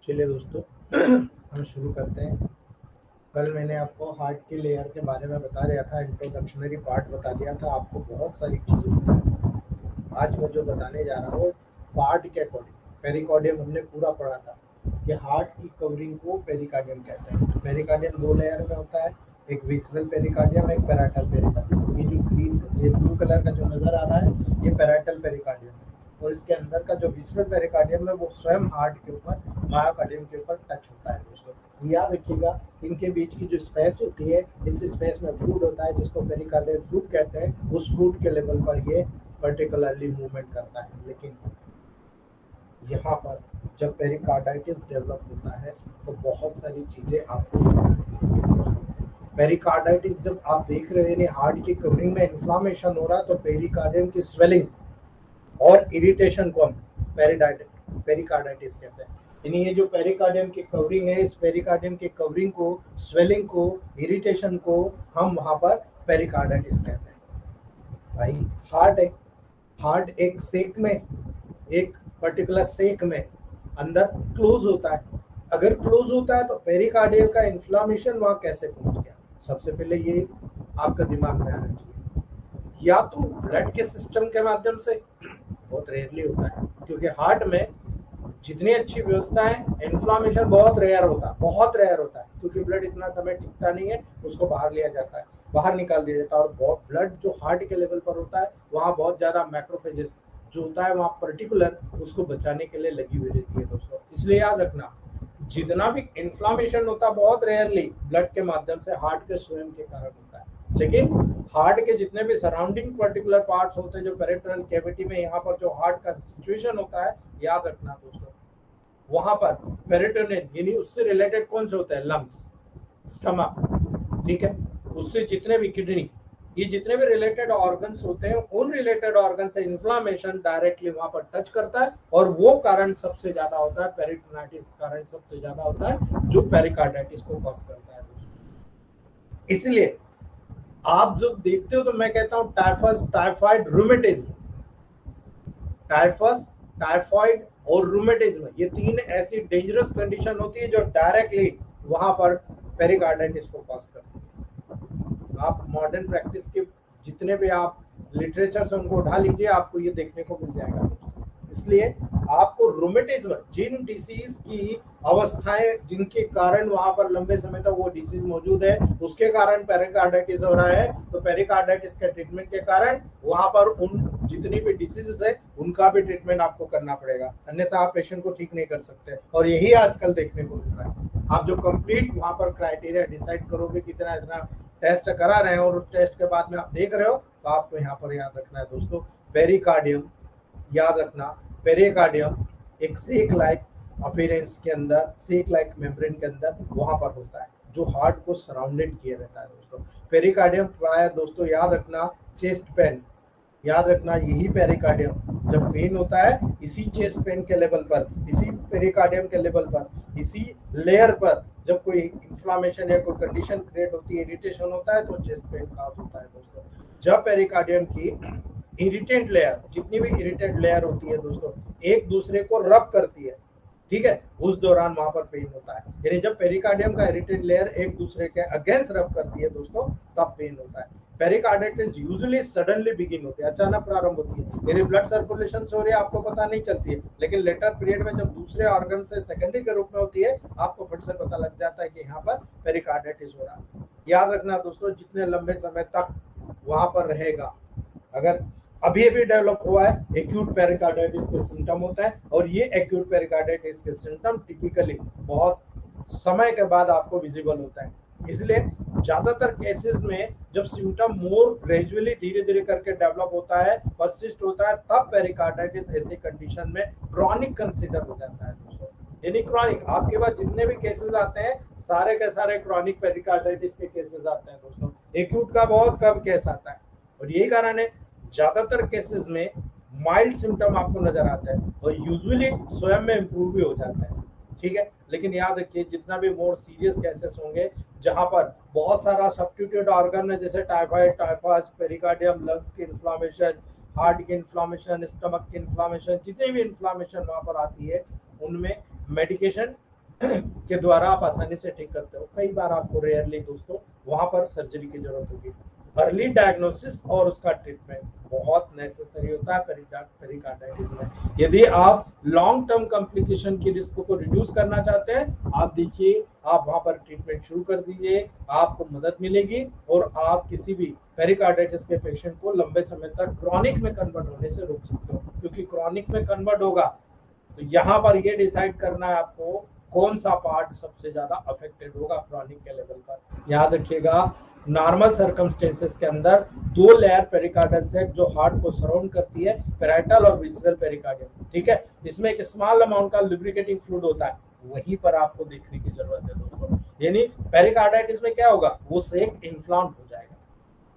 चलिए दोस्तों हम शुरू करते हैं। कल मैंने आपको हार्ट के लेयर के बारे में बता दिया था, इंट्रोडक्शनरी पार्ट बता दिया था, आपको बहुत सारी चीज़ें बताई। आज मैं जो बताने जा रहा हूँ पार्ट के अकॉर्डिंग, पेरिकार्डियम हमने पूरा पढ़ा था कि हार्ट की कवरिंग को पेरिकार्डियम कहते हैं। पेरिकार्डियम दो लेयर में होता है, एक विसरल पेरिकार्डियम, एक पैराइटल पेरिकार्डियम। ये ब्लू कलर का जो नजर आ रहा है ये पैराइटल पेरिकार्डियम है, और इसके अंदर का जो विसरल पेरिकार्डियम है वो स्वयं हार्ट के ऊपर, मायोकार्डियम के ऊपर टच होता है दोस्तों। याद रखिएगा इनके बीच की जो स्पेस होती है, इस स्पेस में फ्लूइड होता है जिसको पेरिकार्डियल फ्लूइड कहते हैं। उस फ्लूइड के लेवल पर ये पर्टिकुलरली मूवमेंट करता है। लेकिन यहाँ पर जब पेरिकार्डाइटिस डेवलप होता है तो बहुत सारी चीजें आपको, पेरिकार्डाइटिस जब आप देख रहे हैं हार्ट की कवरिंग में इन्फ्लामेशन हो रहा है तो पेरिकार्डियम की स्वेलिंग और इरिटेशन को हम पेरिकार्डाइटिस कहते हैं। यानी ये जो पेरिकार्डियम की कवरिंग है, इस पेरिकार्डियम की कवरिंग को, स्वेलिंग को, इरिटेशन को हम वहां पर पेरिकार्डाइटिस कहते हैं। भाई हार्ट एक सेक में, एक पर्टिकुलर सेक में अंदर क्लोज होता है। अगर क्लोज होता है तो पेरिकार्डियल का इन्फ्लामेशन वहां कैसे पहुंच गया, सबसे पहले ये आपका दिमाग में आना चाहिए। या तो ब्लड के सिस्टम के माध्यम से, बहुत रेयरली होता है क्योंकि हार्ट में जितनी अच्छी व्यवस्था है इन्फ्लामेशन बहुत रेयर होता है क्योंकि ब्लड इतना समय टिकता नहीं है, उसको बाहर लिया जाता है, बाहर निकाल दिया जाता है। और ब्लड जो हार्ट के लेवल पर होता है वहाँ बहुत ज्यादा मैक्रोफेजेस जो होता है वहाँ पर्टिकुलर उसको बचाने के लिए लगी हुई रहती है दोस्तों। इसलिए याद रखना जितना भी इन्फ्लामेशन होता है बहुत रेयरली ब्लड के माध्यम से, हार्ट के स्वयं के कारण होता है। लेकिन हार्ट के जितने भी सराउंडिंग पर्टिकुलर पार्ट्स होते हैं, जो पेरिफेरल कैविटी में यहाँ पर जो हार्ट का सिचुएशन होता है, याद रखना दोस्तों वहां पर पेरिटोनियन यानी उससे रिलेटेड कौन से होते हैं, लंग्स, स्टमक, ठीक है, उससे जितने भी किडनी, ये जितने भी रिलेटेड ऑर्गन्स होते हैं, उन रिलेटेड ऑर्गन से इन्फ्लामेशन डायरेक्टली वहां पर टच करता है और वो कारण सबसे ज्यादा होता है, पेरिटोनाइटिस कारण सबसे ज्यादा होता है जो पेरिकार्डाइटिस को कॉज करता है। इसलिए आप जब देखते हो तो मैं कहता हूं typhus, typhoid, rheumatism, typhus, typhoid और रूमेटिज्म, ये तीन ऐसी डेंजरस कंडीशन होती है जो डायरेक्टली वहां पर पेरिकार्डाइटिस को कॉज करती है। आप मॉडर्न प्रैक्टिस के जितने भी आप लिटरेचर से उनको उठा लीजिए, आपको ये देखने को मिल जाएगा। इसलिए आपको रूमेटिज्म, जिन डिसीज की अवस्थाएं जिनके कारण वहां पर लंबे समय तक वो डिसीज मौजूद है, उसके कारण पेरिकार्डाइटिस हो रहा है, तो पेरिकार्डाइटिस के ट्रीटमेंट के कारण वहां पर उन जितनी भी डिसीजेस है उनका भी ट्रीटमेंट आपको करना पड़ेगा, अन्यथा आप पेशेंट को ठीक नहीं कर सकते। और यही आजकल देखने को मिल रहा है। आप जो कंप्लीट वहां पर क्राइटेरिया डिसाइड करोगे कितना इतना टेस्ट करा रहे हैं और उस टेस्ट के बाद में आप देख रहे हो, तो आपको यहाँ पर याद रखना है दोस्तों, पेरिकार्डियम, याद रखना पेरिकार्डियम एक सेक लाइक अपीयरेंस के अंदर, सेक लाइक मेम्ब्रेन के अंदर वहां पर होता है जो हार्ट को सराउंडेड किए रहता है दोस्तों। पेरिकार्डियम प्राय दोस्तों याद रखना चेस्ट पेन, याद रखना यही पेरिकार्डियम जब पेन होता है इसी चेस्ट पेन के लेवल पर, इसी पेरिकार्डियम के लेवल पर, इसी लेयर पर जब कोई इंफ्लामेशन या कोई कंडीशन क्रिएट होती है, इरिटेशन होता है, तो चेस्ट पेन काज होता है दोस्तों। जब पेरिकार्डियम की इरिटेंट लेयर, जितनी भी इरिटेंट लेयर होती है दोस्तों, एक दूसरे को रब करती है, ठीक है, उस दौरान वहां पर पेन होता है। यानी जब पेरिकार्डियम का इरिटेंट लेयर एक दूसरे के अगेंस्ट रब करती है दोस्तों, तब पेन होता है। पेरिकार्डाइटिस यूजुअली सडनली बिगिन होती है, अचानक प्रारंभ होती है, यानी ब्लड सर्कुलेशन हो रही है आपको पता नहीं चलती है, लेकिन लेटर पीरियड में जब दूसरे ऑर्गन से सेकेंडरी के रूप में होती है, आपको फट से पता लग जाता है कि यहाँ पर पेरिकार्डाइटिस हो रहा है। याद रखना दोस्तों जितने लंबे समय तक वहां पर रहेगा, अगर अभी अभी डेवलप हुआ है, एक्यूट पेरिकार्डाइटिस के सिम्टम होता है, और ये एक्यूट पेरिकार्डाइटिस के सिम्टम टिपिकली बहुत समय के बाद आपको विजिबल होता है। इसलिए ज्यादातर केसेस में जब सिम्टम मोर ग्रेजुअली धीरे धीरे करके डेवलप होता है, परसिस्ट होता है, तब पेरिकार्डाइटिस ऐसी कंडीशन में क्रॉनिक कंसीडर हो जाता है दोस्तों। यानी क्रॉनिक, आपके पास जितने भी केसेस आते हैं सारे के सारे क्रॉनिक पेरिकार्डाइटिस के केसेस आते हैं दोस्तों, एक्यूट का बहुत कम केस आता है। और यही कारण है ज्यादातर केसेस में माइल्ड सिम्टम आपको नजर आता है और यूजुअली स्वयं में इंप्रूव भी हो जाता है, ठीक है। लेकिन याद रखिए जितना भी मोर सीरियस केसेस होंगे जहां पर बहुत सारा सब्स्टिट्यूट ऑर्गन में, जैसे टाइफाइड, टाइफस, पेरिकार्डियम, लंग्स की इन्फ्लामेशन, हार्ट की इन्फ्लामेशन, स्टमक की इन्फ्लामेशन, जितनी भी इन्फ्लामेशन वहां पर आती है, उनमें मेडिकेशन के द्वारा आप आसानी से ठीक करते हो। कई बार आपको रेयरली दोस्तों वहां पर सर्जरी की जरूरत होगी। अर्ली डायग्नोसिस और उसका ट्रीटमेंट बहुत नेसेसरी होता है पेरिकार्डाइटिस में। यदि आप लॉन्ग टर्म कॉम्प्लिकेशन की रिस्क को रिड्यूस करना चाहते हैं, आप देखिए आप वहां पर ट्रीटमेंट शुरू कर दीजिए, आपको मदद मिलेगी और आप किसी भी पेरिकार्डाइटिस के पेशेंट को लंबे समय तक क्रॉनिक में कन्वर्ट होने से रोक सकते हो। क्योंकि क्रॉनिक में कन्वर्ट होगा तो यहाँ पर ये डिसाइड करना है आपको कौन सा पार्ट सबसे ज्यादा अफेक्टेड होगा क्रॉनिक के लेवल पर। याद रखिएगा, नॉर्मल सर्कमस्टेंसेस के अंदर दो लेयर पेरिकार्डल सेट जो हार्ट को सराउंड करती है, पेराइटल और विसरल पेरिकार्डियम, ठीक है। इसमें एक स्मॉल अमाउंट का लुब्रिकेटिंग फ्लूइड होता है, वहीं पर आपको देखने की जरूरत है दोस्तों। यानी पेरिकार्डाइटिस में क्या होगा, वो सेक इन्फ्लाम्ड हो जाएगा,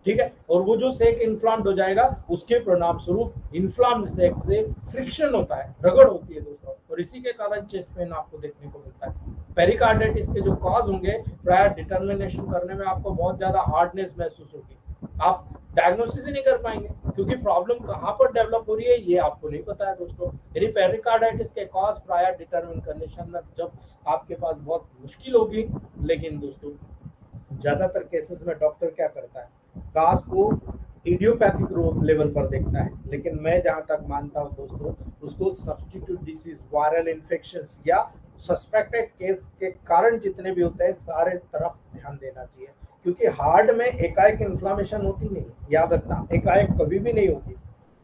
ठीक है। और वो जो सेक इन्फ्लाम्ड हो जाएगा उसके परिणाम स्वरूप इन्फ्लाम्ड सेक से फ्रिक्शन होता है, रगड़ होती है दोस्तों, और इसी के कारण चेस्ट पेन आपको देखने को मिलता है। पेरिकार्डाइटिस के जो कॉज होंगे प्राय डिटर्मिनेशन करने में आपको बहुत ज्यादा हार्डनेस महसूस होगी, आप डायग्नोसिस ही नहीं कर पाएंगे क्योंकि प्रॉब्लम कहाँ पर डेवलप हो रही है ये आपको नहीं पता है दोस्तों। यदि पेरिकार्डाइटिस के कॉज प्रायर डिटरमिन करने में जब आपके पास बहुत मुश्किल होगी। लेकिन दोस्तों ज्यादातर केसेस में डॉक्टर क्या करता है, काज को इडियोपैथिक रोग लेवल पर देखता है, लेकिन मैं जहां तक मानता हूं दोस्तों उसको सब्स्टिट्यूट डिसीज, वायरल इन्फेक्शंस या सस्पेक्टेड केस के कारण जितने भी होते हैं सारे तरफ ध्यान देना चाहिए। क्योंकि हार्ट में एकाएक इन्फ्लामेशन होती नहीं, याद रखना, एकाएक कभी भी नहीं होगी।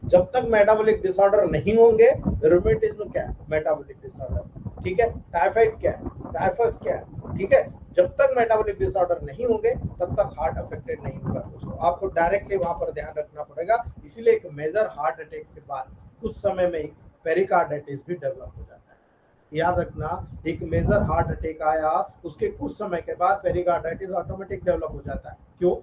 जब तक मेटाबॉलिक डिसऑर्डर नहीं होंगे, रूमेटिज्म क्या है, मेटाबॉलिक डिसऑर्डर, ठीक है, टाइफाइड क्या है, टाइफस क्या है, ठीक है। जब तक मेटाबॉलिक डिसऑर्डर नहीं होंगे तब तक हार्ट अफेक्टेड नहीं होगा दोस्तों, आपको डायरेक्टली वहां पर ध्यान रखना पड़ेगा। इसीलिए एक मेजर हार्ट अटैक के बाद कुछ समय में पेरिकार्डाइटिस भी डेवलप हो जाता है। याद रखना, एक मेजर हार्ट अटैक आया उसके कुछ समय के बाद पेरिकार्डाइटिस ऑटोमेटिक डेवलप हो जाता है। क्यों?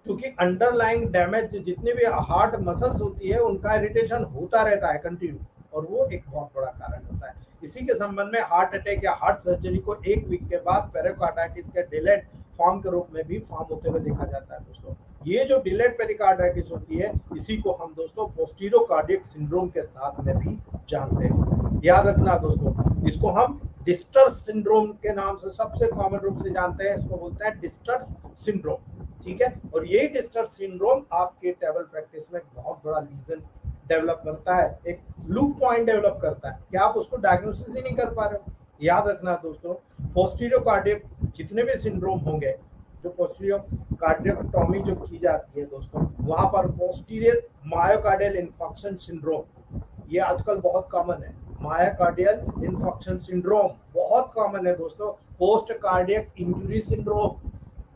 क्योंकि अंडरलाइंग डैमेज जितनी भी हार्ट मसल्स होती है उनका इरिटेशन होता रहता है कंटिन्यू, और वो एक बहुत बड़ा कारण होता है। इसी के संबंध में हार्ट अटैक या हार्ट सर्जरी को एक वीक के बाद पेरिकार्डाइटिस के डिलेड फॉर्म के रूप में भी फॉर्म होते हुए देखा जाता है दोस्तों। ये जो डिलेड पेरिकार्डाइटिस होती है इसी को हम दोस्तों पोस्टीरियर कार्डियक सिंड्रोम के साथ में भी जानते हैं। याद रखना दोस्तों, इसको हम डिस्टर्स सिंड्रोम के नाम से सबसे कॉमन रूप से जानते हैं, इसको बोलते हैं डिस्टर्स सिंड्रोम, ठीक है। और यही डिस्टर्स सिंड्रोम आपके टेबल प्रैक्टिस में बहुत बड़ा लीजन डेवलप करता है, एक लूप पॉइंट डेवलप करता है कि आप उसको डायग्नोसिस ही नहीं कर पा रहे हो। याद रखना दोस्तों, पोस्टीरियर कार्डियक जितने भी सिंड्रोम होंगे, जो पोस्टीरियर कार्डियोटॉमी जो की जाती है दोस्तों, वहां पर पोस्टीरियर मायोकार्डियल इन्फेक्शन सिंड्रोम ये आजकल बहुत कॉमन है। मायोकार्डियल इन्फेक्शन सिंड्रोम बहुत कॉमन है दोस्तों। पोस्ट कार्डियक इंजुरी सिंड्रोम,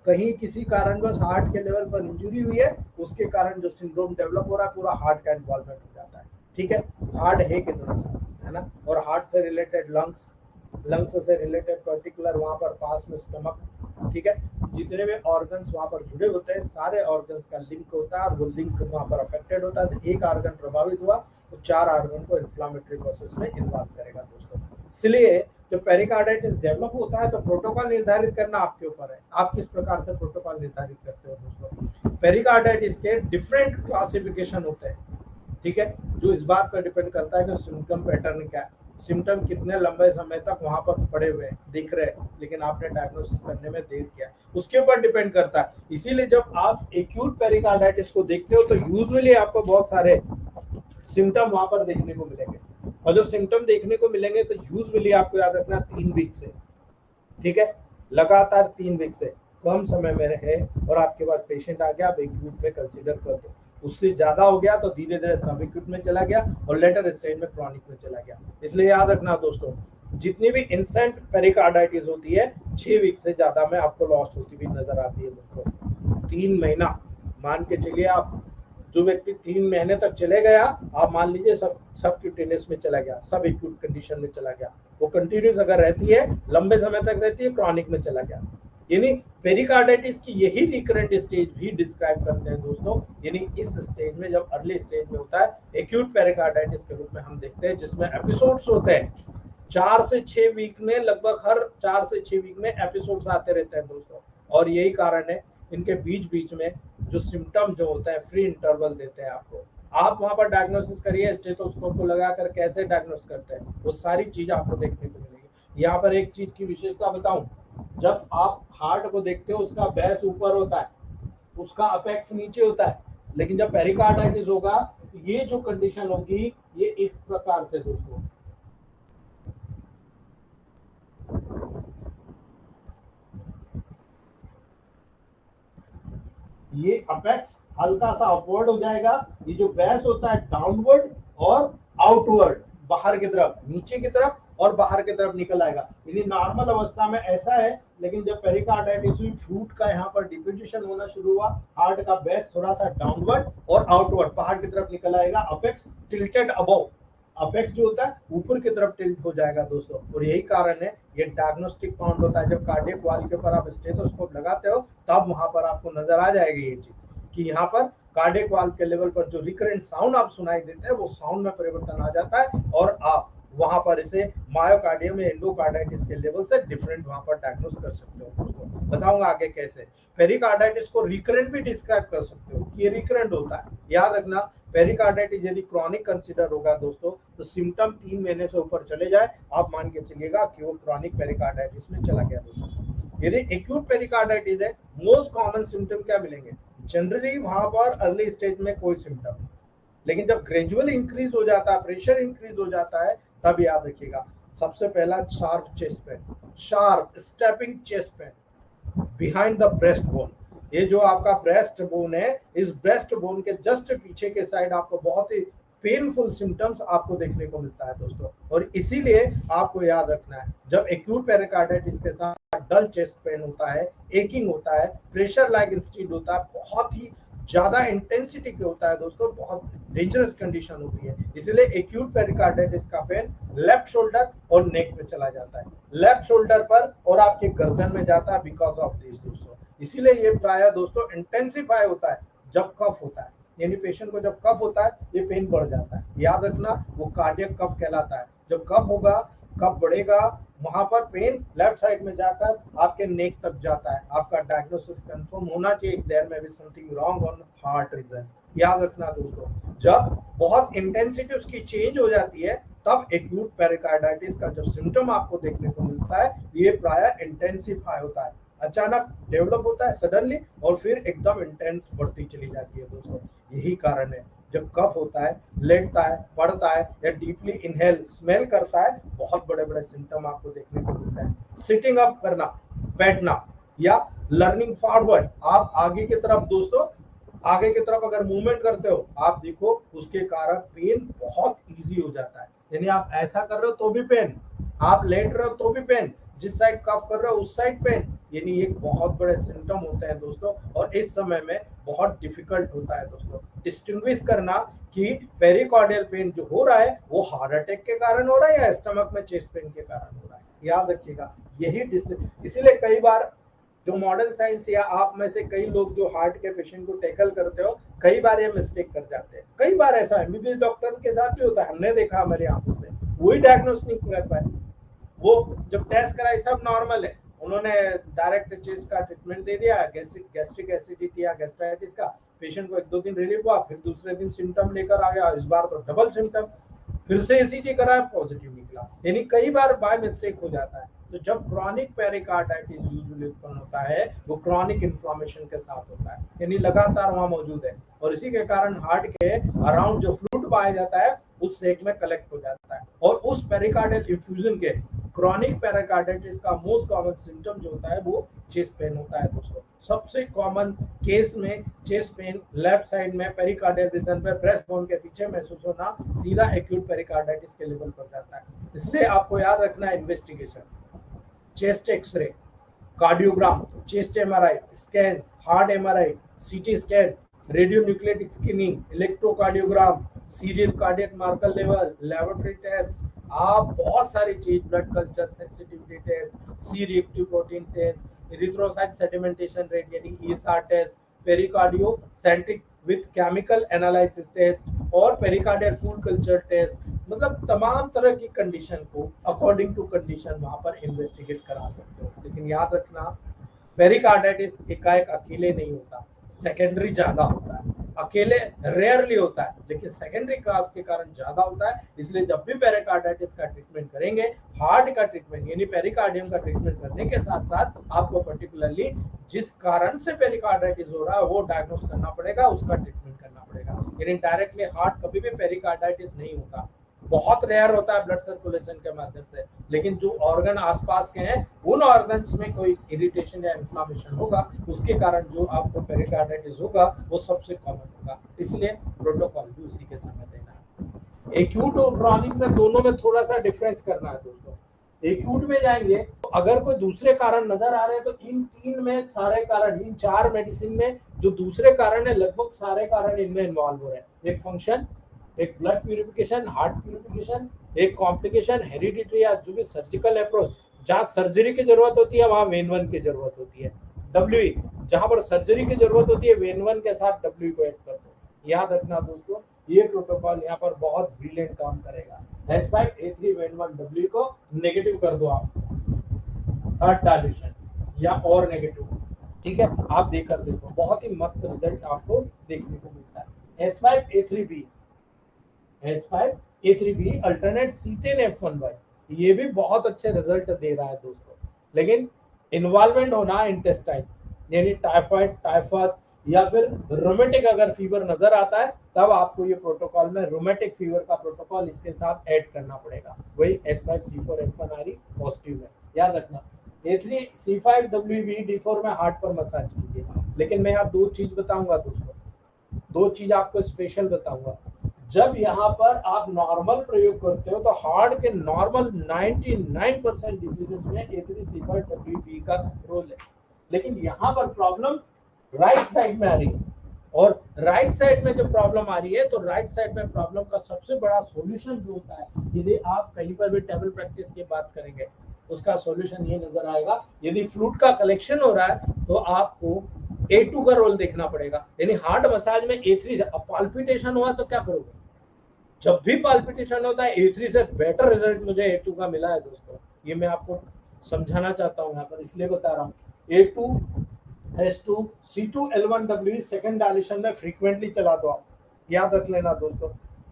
कहीं किसी कारणवश हार्ट के लेवल पर इंजुरी हुई है, उसके कारण जो सिंड्रोम डेवलप हो रहा है पूरा हार्ट का इन्वॉल्वमेंट हो जाता है, ठीक है। हार्ट है कितना सा, है ना, और हार्ट से रिलेटेड लंग्स, लंग्स से रिलेटेड पर्टिकुलर वहां पर पास में स्टमक, ठीक है। जितने भी ऑर्गन्स वहां पर जुड़े होते हैं सारे ऑर्गन्स का लिंक होता है, और वो लिंक वहां पर अफेक्टेड होता है। तो एक ऑर्गन प्रभावित हुआ तो चार ऑर्गन को इन्फ्लामेटरी प्रोसेस में इन्वॉल्व करेगा दोस्तों। इसलिए जब पेरिकार्डाइटिस डेवलप होता है तो प्रोटोकॉल निर्धारित करना आपके ऊपर है, आप किस प्रकार से प्रोटोकॉल निर्धारित करते हो दोस्तों। पेरिकार्डाइटिस के डिफरेंट क्लासिफिकेशन होते हैं, ठीक है, जो इस बात पर डिपेंड करता है कि सिम्टम पैटर्न क्या है, सिम्टम कितने लंबे समय तक वहां पर पड़े हुए हैं, दिख रहे हैं, लेकिन आपने डायग्नोसिस करने में देर किया, उसके ऊपर डिपेंड करता है। इसीलिए जब आप एक्यूट पेरिकार्डाइटिस को देखते हो तो यूजुअली आपको बहुत सारे सिम्टम वहां पर देखने को मिलेंगे, और जब सिम्टम देखने को मिलेंगे तो यूजुअली आपको याद रखना 3 वीक से, ठीक है, लगातार 3 वीक से कम समय में रहे और आपके पास पेशेंट आ गया, आप एक्यूट में कंसीडर कर दो। उससे ज्यादा हो गया तो धीरे धीरे सब एक्यूट में चला गया और लेटर स्टेज में क्रॉनिक में चला गया। इसलिए याद रखना दोस्तों, जितनी भी इंसेंट पेरिकार्डाइटिस होती है 6 वीक से ज्यादा में आपको लॉस्ट होती हुई नजर आती है दोस्तों। 3 महीना मान के चलिए आप, जो व्यक्ति 3 महीने तक चले गया, आप मान लीजिए सब क्यूटेनियस में चला गया, सब एक्यूट कंडीशन में चला गया, वो कंटिन्यूस अगर रहती है, लंबे समय तक रहती है, क्रॉनिक में चला गया। यानी पेरिकार्डाइटिस की यही रिकरेंट स्टेज भी डिस्क्राइब करते हैं दोस्तों। यानी इस स्टेज में, जब अर्ली स्टेज में होता है, एक्यूट पेरिकार्डाइटिस के रूप में हम देखते हैं, जिसमें एपिसोड्स होते हैं 4 से 6 वीक में, लगभग हर 4 से 6 वीक में एपिसोड्स आते रहते हैं दोस्तों। और यही कारण है इनके बीच बीच में जो सिम्टम जो होता है फ्री इंटरवल देते हैं आपको। आप वहां पर डायग्नोसिस करिए, स्टेथोस्कोप को लगाकर कैसे डायग्नोस करते हैं, वो सारी चीज आपको देखने को मिलेगी। यहाँ पर एक चीज की विशेषता बताऊं, जब आप हार्ट को देखते हो उसका बेस ऊपर होता है, उसका अपेक्स नीचे होता है, लेकिन जब पेरिकार्डाइटिस होगा ये जो कंडीशन होगी ये इस प्रकार से दोस्तों, ये अपेक्स हल्का सा अपवर्ड हो जाएगा, ये जो बेस होता है डाउनवर्ड और आउटवर्ड, बाहर की तरफ, नीचे की तरफ और बाहर की तरफ निकल आएगा। यानी नॉर्मल अवस्था में ऐसा है, लेकिन जब पेरिकार्डाइटिस हुई, फ्लूइड का यहाँ पर डिपोजिशन होना शुरू हुआ, हार्ट का बेस थोड़ा सा डाउनवर्ड और आउटवर्ड बाहर की तरफ निकल आएगा, अपेक्स टिल्टेड अबव, अपेक्स जो होता है ऊपर की तरफ टिल्ट हो जाएगा दोस्तों। और यही कारण है ये डायग्नोस्टिक पाउंड होता है, जब कार्डियक वाल के ऊपर आप स्टेथोस्कोप लगाते हो तब वहां पर आपको नजर आ जाएगी ये चीज कि यहाँ पर कार्डियक वाल के लेवल पर जो रिकरेंट साउंड आप सुनाई देते हैं वो साउंड में परिवर्तन आ जाता है, और आप वहां पर इसे मायोकार्डियम या एंडोकार्डाइटिस के लेवल से डिफरेंट वहां पर डायग्नोस कर सकते हो दोस्तों। बताऊंगा आगे कैसे। पेरिकार्डाइटिस को रिकरेंट भी डिस्क्राइब कर सकते हो कि ये रिकरेंट होता है। याद रखना, पेरिकार्डाइटिस यदि क्रॉनिक कंसीडर होगा दोस्तों तो सिम्टम 3 महीने से ऊपर चले जाए, आप मान के चलिएगा कि वो क्रॉनिक पेरिकार्डाइटिस में चला गया दोस्तों। यदि एक्यूट पेरिकार्डाइटिस है, मोस्ट कॉमन सिम्टम क्या मिलेंगे? जनरली वहां पर अर्ली स्टेज में कोई सिम्टम, लेकिन जब ग्रेजुअल इंक्रीज हो जाता है, प्रेशर इंक्रीज हो जाता है, तब याद रखिएगा सबसे पहला sharp chest pain, sharp stepping chest pain behind the breast bone. ये जो आपका ब्रेस्ट बोन है, इस ब्रेस्ट बोन के जस्ट पीछे के साइड आपको बहुत ही पेनफुल सिम्टम्स आपको देखने को मिलता है दोस्तों। और इसीलिए आपको याद रखना है, जब एक्यूट पेरिकार्डाइटिस के साथ डल चेस्ट पेन होता है, एकिंग होता है, प्रेशर लाइक इंस्टीड होता है, बहुत ही ज्यादा इंटेंसिटी के होता है दोस्तों, बहुत डेंजरस कंडीशन होती है। इसलिए एक्यूट पेरिकार्डाइटिस का पेन लेफ्ट शोल्डर और नेक में चला जाता है, लेफ्ट शोल्डर पर और आपके गर्दन में जाता है बिकॉज ऑफ दिस दोस्तों। इसीलिए ये प्राय दोस्तों इंटेंसिफाई होता है जब कफ होता है, यानी पेशेंट को जब कफ होता है ये पेन बढ़ जाता है। याद रखना वो कार्डियक कफ कहलाता है। जब कफ होगा, कफ बढ़ेगा, वहां पर पेन लेफ्ट साइड में जाकर आपके नेक तक जाता है। आपका डायग्नोसिस कंफर्म होना चाहिए, देयर में be something wrong on heart region. याद रखना दोस्तों, जब बहुत इंटेंसिटी उसकी चेंज हो जाती है तब एक्यूट पेरिकार्डाइटिस का जो सिम्टम आपको देखने को मिलता है ये प्राय इंटेंसिफाई होता है, अचानक डेवलप होता है सडनली और फिर एकदम इंटेंस बढ़ती चली जाती है दोस्तों। यही कारण है जब कफ होता है, लेटता है, पड़ता है या डीपली इनहेल स्मेल करता है, बहुत बड़े बड़े सिम्टम आपको देखने को मिलता है। सिटिंग अप करना, बैठना या लर्निंग फॉरवर्ड, आप आगे की तरफ दोस्तों, आगे की तरफ अगर मूवमेंट करते हो आप देखो उसके कारण पेन बहुत इजी हो जाता है। यानी आप ऐसा कर रहे हो तो भी पेन, आप लेट रहे हो तो भी पेन, जिस साइड कफ कर रहे हो उस साइड पेन, यानी एक बहुत बड़े सिम्टम होते हैं दोस्तों। और इस समय में बहुत डिफिकल्ट होता है दोस्तों डिस्टिंग्विश करना कि पेरिकार्डियल पेन जो हो रहा है वो हार्ट अटैक के कारण हो रहा है या स्टमक में चेस्ट पेन के कारण हो रहा है। याद रखिएगा यही, इसीलिए कई बार जो मॉडर्न साइंस या आप में से कई लोग जो हार्ट के पेशेंट को टैकल करते हो, कई बार ये मिस्टेक कर जाते हैं। कई बार ऐसा एमबीबीएस डॉक्टर के साथ भी होता है, हमने देखा हमारी आंखों से, वही डायग्नोस नहीं कर पाए। वो जब टेस्ट कराई सब नॉर्मल है, उन्होंने डायरेक्ट चेस्ट का ट्रीटमेंट दे दिया, गैस्ट्रिक एसिडिटी या गैस्ट्राइटिस का, पेशेंट को 1-2 दिन रिलीफ हुआ, फिर दूसरे दिन सिम्टम लेकर आ गया, इस बार तो डबल सिम्टम, फिर से ईसीजी कराया पॉजिटिव निकला। यानी कई बार बाय मिस्टेक हो जाता है। तो जब क्रॉनिक पेरिकार्डाइटिस यूजुअली उत्पन्न होता है वो क्रॉनिक इन्फ्लेमेशन के साथ होता है, यानी लगातार वहां मौजूद है, और इसी के कारण हार्ट के अराउंड जो फ्लूइड पाया जाता है उस सेक में कलेक्ट हो जाता है। और उस पेरिकार्डियल इन्फ्यूजन के क्रॉनिक पेरिकार्डाइटिस का मोस्ट कॉमन सिम्टम जो होता है वो चेस्ट पेन होता है दोस्तों। सबसे कॉमन केस में चेस्ट पेन लेफ्ट साइड में पेरिकार्डियल रीजन पे ब्रेस्ट बोन के पीछे महसूस होना सीधा एक्यूट पेरिकार्डाइटिस के लेवल पर जाता है। इसलिए आपको याद रखना है investigation, chest x-ray, cardiogram, chest MRI, scans, heart MRI, CT scan, radionuclidic scanning, electrocardiogram, serial cardiac marker level, laboratory test, आप बहुत सारी चीज, blood culture, sensitivity test, C reactive protein test, erythrocyte sedimentation rate यानी ESR test, pericardio centric with chemical analysis test और pericardial fluid culture test, मतलब तमाम तरह की कंडीशन को अकॉर्डिंग टू कंडीशन वहां पर इन्वेस्टिगेट करा सकते हो। लेकिन याद रखना पेरिकार्डाइटिस एकाएक अकेले नहीं होता, सेकेंडरी ज्यादा होता है। अकेले रेयरली होता है, लेकिन सेकेंडरी काज के कारण ज्यादा होता है। इसलिए जब भी पेरिकार्डाइटिस का ट्रीटमेंट करेंगे, हार्ट का ट्रीटमेंट यानी पेरिकार्डियम का ट्रीटमेंट करने के साथ साथ आपको पर्टिकुलरली जिस कारण से पेरिकार्डाइटिस हो रहा है वो डायग्नोस करना पड़ेगा, उसका ट्रीटमेंट करना पड़ेगा। यानी डायरेक्टली हार्ट कभी भी पेरिकार्डाइटिस नहीं होता, बहुत रेयर होता है ब्लड सर्कुलेशन के माध्यम से, लेकिन जो ऑर्गन आसपास के हैं उन ऑर्गन्स में कोई इरिटेशन या इन्फ्लामेशन होगा, उसके कारण जो आपको पेरिकार्डाइटिस होगा वो सबसे कॉमन होगा। इसलिए प्रोटोकॉल भी उसी के समय देना है। एक्यूट और क्रॉनिक में दोनों में थोड़ा सा डिफरेंस करना है दोस्तों। एक्यूट में जाएंगे तो अगर कोई दूसरे कारण नजर आ रहे हैं तो इन तीन में सारे कारण, इन चार मेडिसिन में जो दूसरे कारण है लगभग सारे कारण इनमें इन्वॉल्व हो रहे हैं। एक फंक्शन, एक ब्लड प्यूरिफिकेशन, हार्ट प्यूरिफिकेशन, एक कॉम्प्लिकेशन हेरिडिटरी या जो भी सर्जिकल अप्रोच, जहां सर्जरी की जरूरत होती है वहां वेन वन की जरूरत होती है। डब्ल्यू जहां पर सर्जरी की जरूरत होती है वेन वन के साथ डब्ल्यू को ऐड कर दो। याद रखना दोस्तों, ये प्रोटोकॉल यहाँ पर बहुत ब्रिलियंट काम करेगा। H5A3 वेन वन डब्ल्यू को नेगेटिव कर दो आप, थर्ड डायल्यूशन या और नेगेटिव, ठीक है, आप देकर देखो, बहुत ही मस्त रिजल्ट आपको देखने को मिलता है। H5A3B, H5A3B अल्टरनेट C10F1Y, ये भी बहुत अच्छे रिजल्ट दे रहा है दोस्तों। लेकिन इन्वॉल्वमेंट होना इंटेस्टाइन यानी टाइफाइड, टाइफस या फिर रोमेटिक अगर फीवर नजर आता है तब आपको ये प्रोटोकॉल में रोमेटिक फीवर का प्रोटोकॉल इसके साथ ऐड करना पड़ेगा। वही H5C4F1RE पॉजिटिव है, याद रखना। A3C5WB D4 में हार्ट पर मसाज कीजिए। लेकिन मैं यहाँ दो चीज बताऊंगा दोस्तों, दो चीज आपको स्पेशल बताऊंगा। जब यहाँ पर आप नॉर्मल प्रयोग करते हो तो हार्ट के नॉर्मल 99% डिसीजेस में A3C5WB का रोल है, लेकिन यहाँ पर प्रॉब्लम राइट साइड में आ रही है। और राइट साइड में जो प्रॉब्लम आ रही है तो राइट साइड में प्रॉब्लम का सबसे बड़ा सॉल्यूशन जो होता है, यदि आप कहीं पर भी टेबल प्रैक्टिस की बात करेंगे उसका सॉल्यूशन ये नजर आएगा। यदि फ्लूइड का कलेक्शन हो रहा है तो आपको A2 का रोल देखना पड़ेगा। यानी हार्ट मसाज में A3 से, अब पाल्पिटेशन हुआ तो क्या करोगे? जब भी पाल्पिटेशन होता है A3 से बेटर रिजल्ट मुझे A2 का मिला है दोस्तों। ये मैं आपको समझाना चाहता हूँ यहाँ पर, इसलिए बता रहा हूँ। A2 H2 C2L1W second dilution में फ्रीक्वेंटली चला दो आप, याद रख लेना दोस्तों।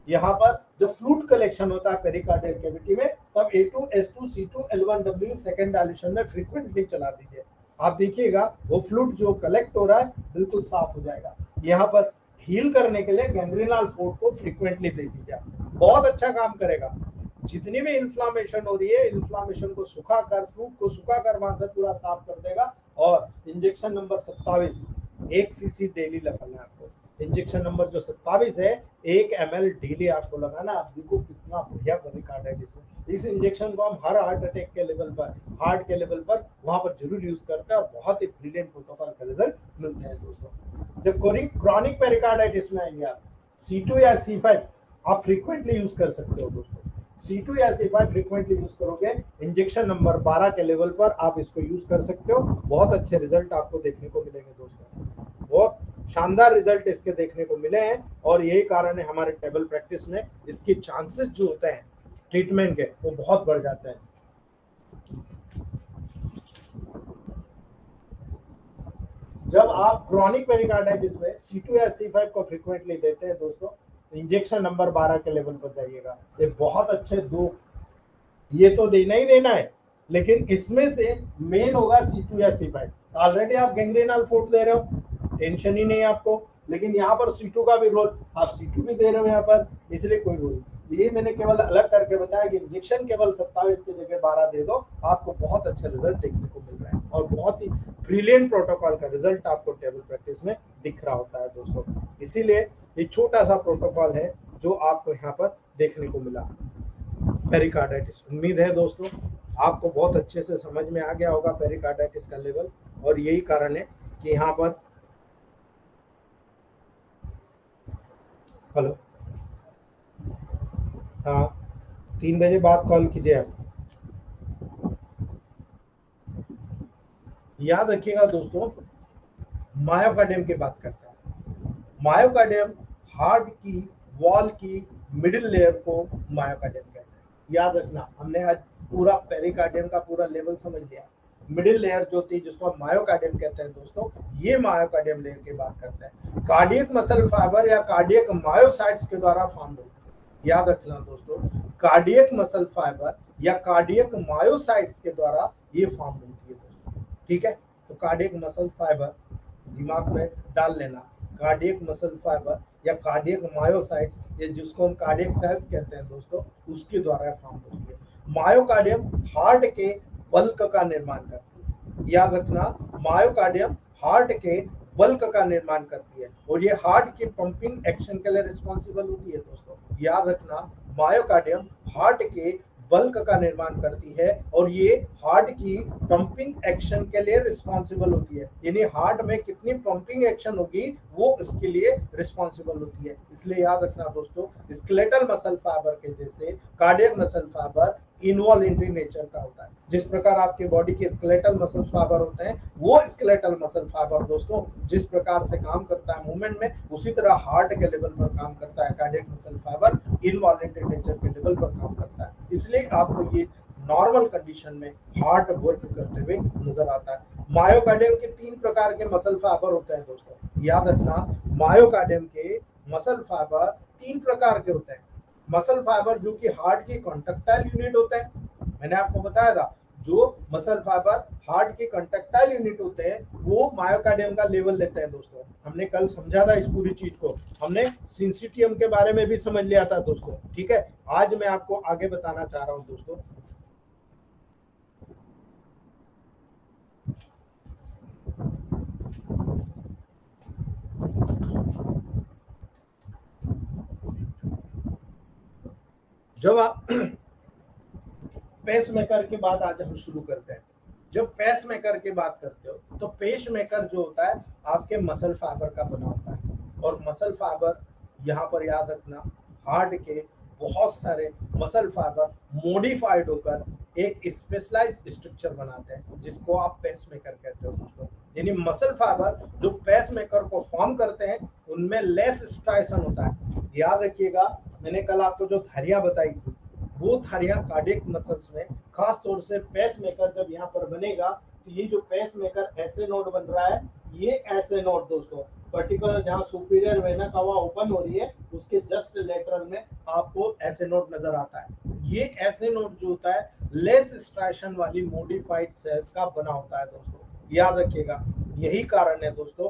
यहाँ पर जब फ्लूइड कलेक्शन होता है पेरिकार्डियल कैविटी में तब A2 H2 C2L1W second dilution में फ्रीक्वेंटली चला दीजिए। आप देखिएगा वो फ्लूइड जो कलेक्ट हो रहा है बिल्कुल साफ हो जाएगा। यहाँ पर हील करने के लिए गैंग्रीनल फोर्ट को फ्रीक्वेंटली दे दीजिए, बहुत अच्छा काम करेगा। जितनी भी इन्फ्लामेशन हो रही है, इन्फ्लामेशन को सुखाकर, फ्लूइड को सुखाकर वहां से पूरा साफ कर देगा। और इंजेक्शन नंबर 27 1 cc डेली लगाना है आपको। इंजेक्शन नंबर जो 27 है 1 ml डेली आपको लगाना। आप देखो कितना बढ़िया पेरिकार्डाइटिस है। इस इंजेक्शन को हम हर हार्ट अटैक के लेवल पर, हार्ट के लेवल पर वहां पर जरूर यूज करते हैं और बहुत ही ब्रिलियंट प्रोटोकॉल का रिजल्ट मिलते हैं दोस्तों। जब क्रॉनिक पेरिकार्डाइटिस में आएंगे आप C2 या C5 आप फ्रीक्वेंटली यूज कर सकते हो दोस्तों। C2 या C5 फ्रीक्वेंटली यूज करोगे, इंजेक्शन नंबर 12 के लेवल पर आप इसको यूज कर सकते हो। बहुत अच्छे रिजल्ट आपको देखने को मिलेंगे दोस्तों, बहुत शानदार रिजल्ट इसके देखने को मिले हैं। और यही कारण है हमारे टेबल प्रैक्टिस में इसके चांसेस जो होते हैं ट्रीटमेंट के वो बहुत बढ़ जाते हैं। जब आप क्रॉनिक पेरिकार्डाइटिस में C2 या C5 को फ्रीक्वेंटली देते हैं दोस्तों, इंजेक्शन नंबर 12 के लेवल पर जाइएगा। ये बहुत अच्छे दो, ये तो देना ही देना है, लेकिन इसमें से मेन होगा C2 या C5। ऑलरेडी आप गैंग्रीनल फोर्ट दे रहे हो, टेंशन ही नहीं है आपको, लेकिन यहाँ पर C2 का भी रोल, आप C2 भी दे रहे हो यहाँ पर, इसलिए कोई रोल। ये मैंने केवल अलग करके बताया कि इंजेक्शन केवल 27 की जगह 12 दे दो, आपको बहुत अच्छे रिजल्ट देखने को मिल रहा है और बहुत ही ब्रिलियंट प्रोटोकॉल का रिजल्ट आपको टेबल प्रैक्टिस में दिख रहा होता है दोस्तों। इसीलिए ये छोटा सा प्रोटोकॉल है जो आपको यहाँ पर देखने को मिला पेरिकार्डाइटिस। उम्मीद है दोस्तों आपको बहुत अच्छे से समझ में आ गया होगा पेरिकार्डाइटिस का लेवल, और यही कारण है कि यहाँ पर हेलो, हाँ 3 बजे बाद कॉल कीजिए आप। याद रखिएगा दोस्तों, मायोकार्डियम की बात करता है। मायोकार्डियम हार्ट की वॉल की मिडिल लेयर को मायोकार्डियम कहते हैं। याद रखना, हमने आज पूरा पेरिकार्डियम का पूरा लेवल समझ लिया। मिडिल लेयर जो होती है जिसको हम मायोकार्डियम कहते हैं दोस्तों, ये मायोकार्डियम लेयर की बात करते हैं। कार्डियक मसल फाइबर या कार्डियक मायोसाइट्स के द्वारा फॉर्म होती है। याद रखना दोस्तों, कार्डियक मसल फाइबर या कार्डियक मायोसाइट्स के द्वारा ये फॉर्म होती है दोस्तों, ठीक है। तो कार्डियक मसल फाइबर दिमाग में डाल लेना, कार्डियक मसल फाइबर या कार्डियक मायोसाइट्स, ये जिसको हम कार्डियक सेल्स कहते हैं दोस्तों, उसके द्वारा फॉर्म होती है। मायोकार्डियम हार्ट के बल्क का निर्माण करती है। याद रखना, मायोकार्डियम हार्ट के बल्क का निर्माण करती है और ये हार्ट की पंपिंग एक्शन के लिए रिस्पॉन्सिबल होती है दोस्तों। याद रखना, मायोकार्डियम हार्ट के बल्क का निर्माण करती है और ये हार्ट की पंपिंग एक्शन के लिए रिस्पॉन्सिबल होती है, यानी हार्ट में कितनी पंपिंग एक्शन होगी वो इसके लिए रिस्पॉन्सिबल होती है। इसलिए याद रखना दोस्तों, स्केलेटल मसल फाइबर के जैसे cardiac muscle fibre involuntary nature का होता है। जिस प्रकार आपके बॉडी के स्केलेटल मसल फाइबर होते हैं, वो स्केलेटल मसल फाइबर दोस्तों जिस प्रकार से काम करता है मूवमेंट में, उसी तरह हार्ट के लेवल पर काम करता है cardiac muscle fibre, involuntary nature के लेवल पर काम करता है। इसलिए आपको ये नॉर्मल कंडीशन में हार्ट वर्क करते हुए नजर आता है। मायोकार्डियम के 3 प्रकार के मसल फाइबर होते हैं दोस्तों। याद रखना, मायोकार्डियम के मसल फाइबर 3 प्रकार के होते हैं। मसल फाइबर जो कि हार्ट की कॉन्ट्रैक्टाइल यूनिट होते हैं, मैंने आपको बताया था, जो मसल फाइबर हार्ट के कॉन्ट्रैक्टाइल यूनिट होते हैं वो मायोकार्डियम का लेवल लेते हैं दोस्तों। हमने कल समझा था इस पूरी चीज को, हमने सिंसिटियम के बारे में भी समझ लिया था दोस्तों, ठीक है। आज मैं आपको आगे बताना चाह रहा हूं दोस्तों। जब आप पेस मेकर की बात आज हम शुरू करते हैं। जब पेस मेकर की बात करते हो तो पेस मेकर जो होता है आपके मसल फाइबर का बना होता है, और मसल फाइबर यहाँ पर याद रखना, हार्ट के बहुत सारे मसल फाइबर मॉडिफाइड होकर एक स्पेशलाइज्ड स्ट्रक्चर बनाते हैं जिसको आप पेस मेकर कहते हो दोस्तों। यानी मसल फाइबर जो पेस मेकर को फॉर्म करते हैं उनमें लेस स्ट्राइशन होता है। याद रखिएगा, मैंने कल आपको जो धारियां बताई थी वो धारियां कार्डियक मसल्स में, खास तौर से पेस मेकर जब यहाँ पर बनेगा तो ये जो पेस मेकर ऐसे नोड बन रहा है, ये ऐसे नोड दोस्तों, पर्टिकुलर जहाँ सुपीरियर वेना कवा ओपन हो रही है उसके जस्ट लेटरल में आपको ऐसे नोड नजर आता है। ये ऐसे नोड जो होता है लेस स्ट्राइशन वाली मॉडिफाइड सेल्स का बना होता है दोस्तों। याद रखिएगा, यही कारण है दोस्तों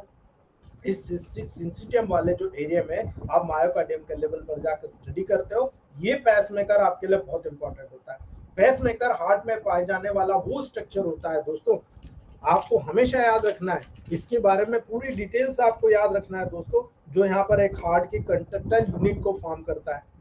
इस सिंसिटियम वाले जो एरिया में आप मायोकार्डियम के लेवल पर जाकर स्टडी करते हो, ये पेसमेकर आपके लिए बहुत इंपॉर्टेंट होता है। पेसमेकर हार्ट में पाए जाने वाला वो स्ट्रक्चर होता है दोस्तों, आपको हमेशा याद रखना है, इसके बारे में पूरी डिटेल्स आपको याद रखना है दोस्तों, जो यहाँ पर एक हार्ट की कंडक्टाइल यूनिट को फॉर्म करता है।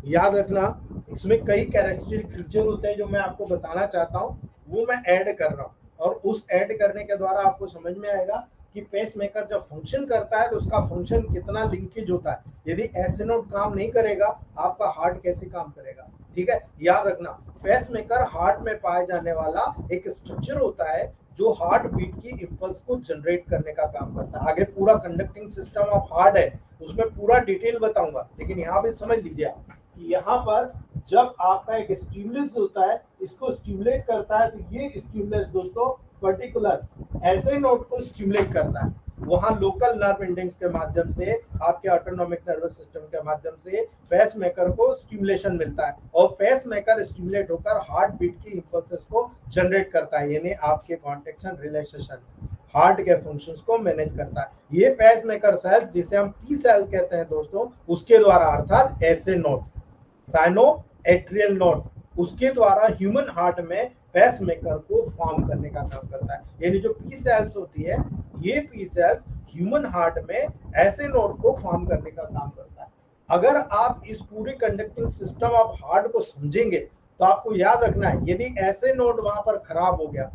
याद रखना, इसमें कई कैरेक्टरिस्टिक फीचर होते हैं जो मैं आपको बताना चाहता हूँ, वो मैं ऐड कर रहा हूँ, और उस ऐड करने के द्वारा आपको समझ में आएगा कि पेस मेकर जब फंक्शन करता है तो उसका फंक्शन कितना लिंकेज होता है। यदि ऐसे नोड काम नहीं करेगा आपका हार्ट कैसे काम करेगा, ठीक है। याद रखना, पेस मेकर हार्ट में पाए जाने वाला एक स्ट्रक्चर होता है जो हार्ट बीट की इंपल्स को जनरेट करने का काम करता है। आगे पूरा कंडक्टिंग सिस्टम ऑफ हार्ट है, उसमें पूरा डिटेल बताऊंगा, लेकिन यहाँ पे समझ लीजिए आप कि यहाँ पर जब आपका एक स्टिमुलस होता है, इसको स्टिमुलेट करता है, तो ये स्टिमुलस दोस्तों पर्टिकुलर ऐसे नोड को स्टिमुलेट करता है, वहां लोकल नर्व एंडिंग्स के माध्यम से, आपके ऑटोनॉमिक नर्वस सिस्टम के माध्यम से पेस मेकर को स्टिमुलेशन मिलता है, और पेस मेकर स्टिमुलेट होकर हार्ट बीट की इंपल्सेस को जनरेट करता है, यानी आपके कॉन्ट्रैक्शन रिलैक्सेशन हार्ट के फंक्शंस को मैनेज करता है। ये पेस मेकर सेल जिसे हम पी सेल कहते हैं दोस्तों, उसके द्वारा अर्थात ऐसे नोड साइनो एट्रियल नोड, उसके द्वारा ह्यूमन हार्ट में पेस मेकर को फॉर्म करने का काम करता है। यानी जो पी सेल्स होती है, ये पी सेल्स ह्यूमन हार्ट में ऐसे नोड को फॉर्म करने का काम करता है। अगर आप इस पूरे कंडक्टिंग सिस्टम ऑफ हार्ट को समझेंगे तो आपको याद रखना है, यदि ऐसे नोड वहां पर खराब हो गया,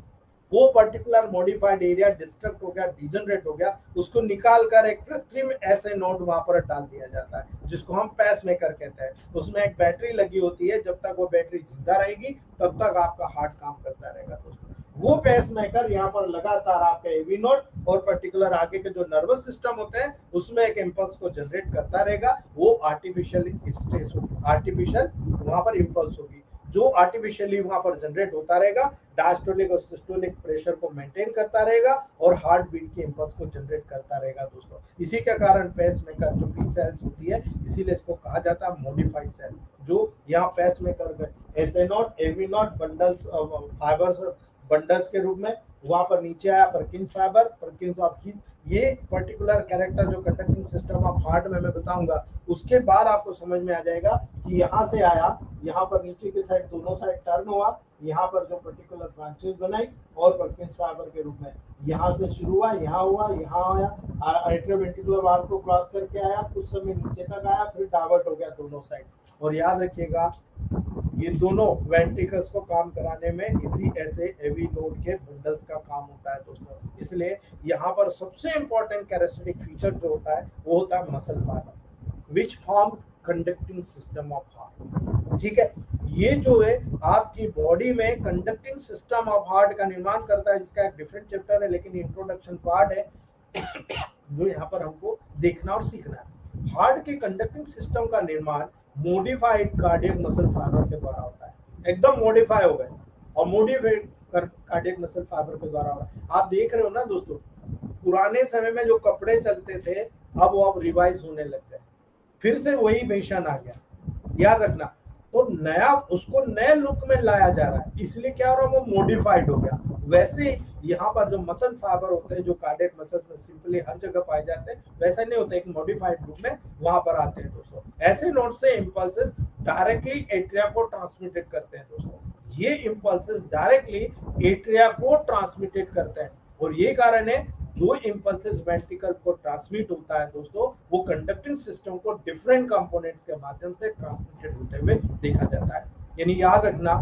वो पर्टिकुलर मॉडिफाइड एरिया डिस्ट्रक्ट हो गया, डिजनरेट हो गया, उसको निकाल कर एक कृत्रिम ऐसे नोड वहां पर डाल दिया जाता है जिसको हम पेस मेकर कहते हैं। उसमें एक बैटरी लगी होती है, जब तक वो बैटरी जिंदा रहेगी तब तक आपका हार्ट काम करता रहेगा दोस्तों। वो पेस मेकर यहाँ पर लगातार आपका एवी नोड और पर्टिकुलर आगे के जो नर्वस सिस्टम होते हैं उसमें एक इम्पल्स को जनरेट करता रहेगा। वो आर्टिफिशियल स्ट्रेस होगी, आर्टिफिशियल वहां पर इम्पल्स होगी जो आर्टिफिशियली वहां पर जनरेट होता रहेगा, डायस्टोलिक और सिस्टोलिक प्रेशर को मेंटेन करता रहेगा और हार्ट बीट के इम्पल्स को जनरेट करता रहेगा दोस्तों। इसी के कारण पेस मेकर जो बी सेल्स होती है, इसीलिए इसको कहा जाता है मॉडिफाइड सेल। जो यहाँ pacemaker S A node AV node bundles fibres bundles के रूप में, वहां पर नीचे आया Purkinje fibre, Purkinje of His, ये पर्टिकुलर कैरेक्टर जो कंडक्टिंग सिस्टम ऑफ हार्ट में मैं बताऊंगा, उसके बाद आपको समझ में आ जाएगा कि यहाँ से आया, यहाँ पर नीचे की साइड दोनों साइड टर्न हुआ, यहाँ पर जो पर्टिकुलर ब्रांचेस बनाई और परकिंस फाइबर के रूप में यहाँ से शुरू हुआ, यहाँ हुआ, यहाँ आया, एट्रियोवेंट्रिकुलर वाल को क्रॉस करके आया, कुछ समय नीचे तक आया, फिर डाइवर्ट हो गया दोनों साइड। और याद रखिएगा ये दोनों वेंट्रिकल्स को काम कराने में इसी ऐसे एवी नोड के बंडल्स का काम होता है दोस्तों। इसलिए यहाँ पर सबसे इंपॉर्टेंट कैरेक्टरिस्टिक फीचर जो होता है वो होता है muscle fibre which form conducting system of heart. ठीक है, ये जो है आपकी बॉडी में कंडक्टिंग सिस्टम ऑफ हार्ट का निर्माण करता है, जिसका एक डिफरेंट चैप्टर है, लेकिन इंट्रोडक्शन पार्ट है जो यहाँ पर हमको देखना और सीखना है। हार्ट के कंडक्टिंग सिस्टम का निर्माण मॉडिफाइड कार्डियक मसल फाइबर के द्वारा होता है, एकदम मॉडिफाई हो गए और मॉडिफाइड कार्डियक मसल फाइबर के द्वारा हो रहा है। आप देख रहे हो ना दोस्तों, पुराने समय में जो कपड़े चलते थे अब वो अब रिवाइज होने लग गए, फिर से वही फैशन आ गया, याद रखना। तो नया उसको नए लुक में लाया जा रहा है, इसलिए क्या हो रहा है, वो मॉडिफाइड हो गया। वैसे यहाँ पर जो मसल फाइबर होते हैं जो कार्डियक मसल में सिंपली हर जगह पाए जाते हैं, वैसा नहीं होता, एक मॉडिफाइड रूप में वहां पर आते हैं दोस्तों। ऐसे नोड से इंपल्सेस डायरेक्टली एट्रिया को ट्रांसमिटेड करते हैं दोस्तों। ये इंपल्सेस डायरेक्टली एट्रिया को ट्रांसमिटेड करते हैं और ये कारण है जो इंपल्सेस वेंट्रिकल को ट्रांसमिट होता है दोस्तों, वो कंडक्टिंग सिस्टम को डिफरेंट कंपोनेंट्स के माध्यम से ट्रांसमिटेड होते हुए देखा जाता है। यानी याद रखना,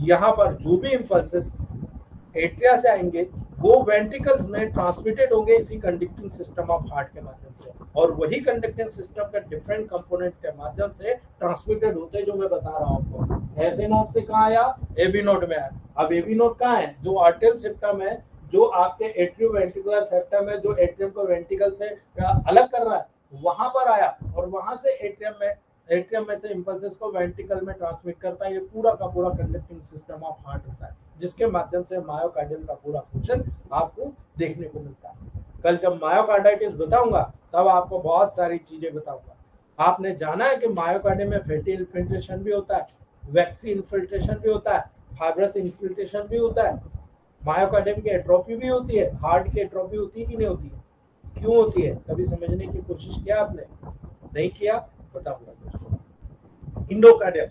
यहाँ पर जो भी इंपल्सेस एट्रिया से आएंगे वो वेंट्रिकल्स में ट्रांसमिटेड होंगे इसी कंडक्टिंग सिस्टम ऑफ हार्ट के माध्यम से, और वही कंडक्टिंग सिस्टम के डिफरेंट कंपोनेंट्स के माध्यम से ट्रांसमिटेड होते हैं जो मैं बता रहा हूँ आपको। ऐसे नोड से कहाँ आया, एबी नोड में आया। अब एबी नोड कहाँ है, जो आर्टेरियल सिस्टम है, जो आपके एट्रियोवेंट्रिकुलर सेप्टम है, जो एट्रियम को वेंट्रिकल से अलग कर रहा है, वहां पर आया और वहां से एट्रियम में से इंपल्सेस को वेंट्रिकल में ट्रांसमिट करता है। ये पूरा का पूरा कंडक्टिंग सिस्टम ऑफ हार्ट होता है, जिसके माध्यम से मायोकार्डियम का पूरा फंक्शन आपको देखने को मिलता है। कल जब मायोकार्डाइटिस बताऊंगा तब आपको बहुत सारी चीजें बताऊंगा। आपने जाना है कि मायोकार्डियम में फैटी इन्फिल्ट्रेशन भी होता है, वैक्सी इन्फिल्ट्रेशन भी होता है, फाइब्रस इन्फिल्ट्रेशन भी होता है, मायोकार्डियम की एट्रोफी भी होती है, हार्ट की एट्रोफी होती है कि नहीं होती है, क्यों होती है, कभी समझने की कोशिश किया आपने, नहीं किया, बताऊंगा दोस्तों। इंडोकार्डियम,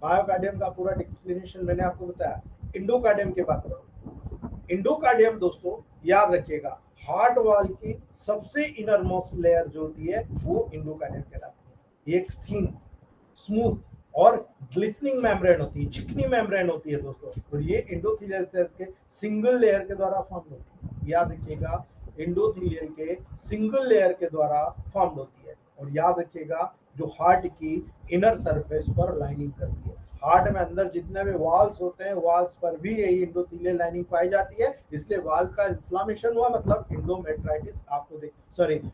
मायोकार्डियम का पूरा एक्सप्लेनेशन मैंने आपको बताया। इंडोकार्डियम की बात करो, इंडोकार्डियम दोस्तों याद रखिएगा, हार्ट वाल की सबसे इनर मोस्ट लेयर जो होती है वो इंडोकार्डियम कहलाती है। एक थिन, स्मूथ और ग्लिसनिंग मेम्ब्रेन होती है, चिकनी मेम्ब्रेन होती है दोस्तों, और ये एंडोथेलियल सेल्स के सिंगल लेयर के द्वारा फॉर्म होती है। याद रखिएगा, एंडोथेलियल के सिंगल लेयर के द्वारा फॉर्म होती है। और याद रखिएगा, जो हार्ट की इनर सरफेस पर लाइनिंग करती है, हार्ट में अंदर जितने भी वॉल्स होते हैं, वॉल्स पर भी यही एंडोथेलियल लाइनिंग पाई जाती है, इसलिए वाल का इन्फ्लामेशन हुआ मतलब इंडोमेट्राइटिस आपको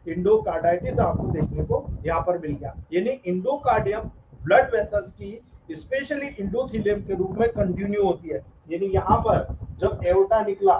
इंडोकार्डाइटिस आपको देखने को यहाँ पर मिल गया। यानी इंडोकार्डियम ब्लड वेसल्स की स्पेशली इंडोथेलियम के रूप में कंटिन्यू होती है। यानी यहाँ पर जब एओर्टा निकला,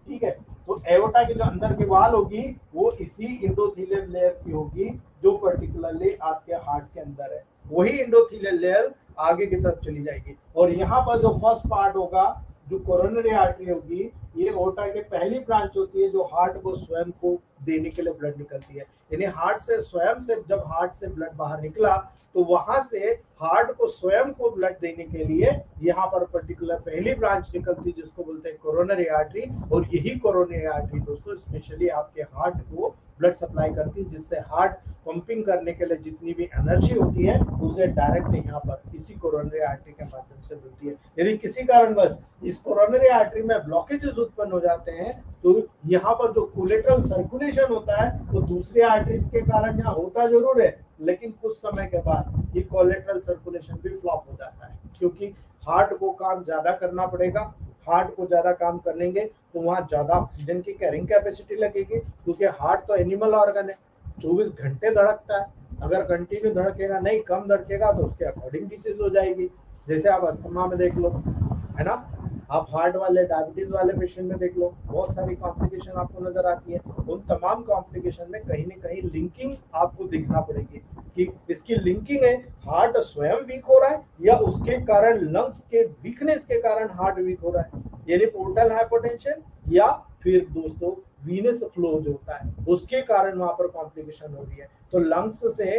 ठीक है, तो एओर्टा की जो अंदर की वाल होगी वो इसी इंडोथेलियम लेयर की होगी जो पर्टिकुलरली आपके हार्ट के अंदर है। वही इंडोथेलियल लेयर आगे की तरफ चली जाएगी और यहाँ पर जो फर्स्ट पार्ट होगा, जो कोरोनरी आर्टरी होगी, ये एओर्टा की पहली ब्रांच होती है जो हार्ट को स्वयं को देने के लिए ब्लड निकलती है। यानी हार्ट से स्वयं से, जब हार्ट से ब्लड बाहर निकला तो वहां से हार्ट को स्वयं को ब्लड देने के लिए यहाँ पर पर्टिकुलर पहली ब्रांच निकलती है जिसको बोलते हैं कोरोनरी आर्टरी। और यही कोरोनरी आर्टरी दोस्तों स्पेशली आपके हार्ट को ब्लड सप्लाई करती है, जिससे हार्ट पंपिंग करने के लिए जितनी भी एनर्जी होती है उसे डायरेक्ट यहाँ पर इसी कोरोनरी आर्टरी के माध्यम से मिलती है। यदि किसी कारणवश इस कोरोनरी आर्टरी में ब्लॉकेजेस उत्पन्न हो जाते हैं तो यहाँ पर जो कोलेटरल सर्कुलेशन होता है वो दूसरी आर्टरीज के कारण यहाँ होता जरूर है, लेकिन कुछ समय के बाद ये कोलेटरल सर्कुलेशन भी फ्लॉप हो जाता है, क्योंकि हार्ट को काम ज्यादा करना पड़ेगा, हार्ट को ज्यादा काम करेंगे तो वहां ज्यादा ऑक्सीजन की कैरिंग कैपेसिटी लगेगी, क्योंकि हार्ट तो एनिमल ऑर्गन है, 24 घंटे धड़कता है। अगर कंटिन्यू धड़केगा नहीं, कम धड़केगा तो उसके अकॉर्डिंग डिसीज हो जाएगी। जैसे आप अस्थमा में देख लो, है ना, आप हार्ट वाले डायबिटीज वाले पेशेंट में देख लो, बहुत सारी कॉम्प्लिकेशन आपको नजर आती है। उन तमाम कॉम्प्लिकेशन में कहीं ना कहीं लिंकिंग आपको दिखना पड़ेगी कि इसकी लिंकिंग है, हार्ट स्वयं वीक हो रहा है या उसके कारण लंग्स के वीकनेस के कारण हार्ट वीक हो रहा है, यानी पोर्टल हाइपोटेंशन, या फिर दोस्तों वीनस फ्लो जो होता है उसके कारण वहां पर कॉम्प्लिकेशन हो रही है। तो लंग्स से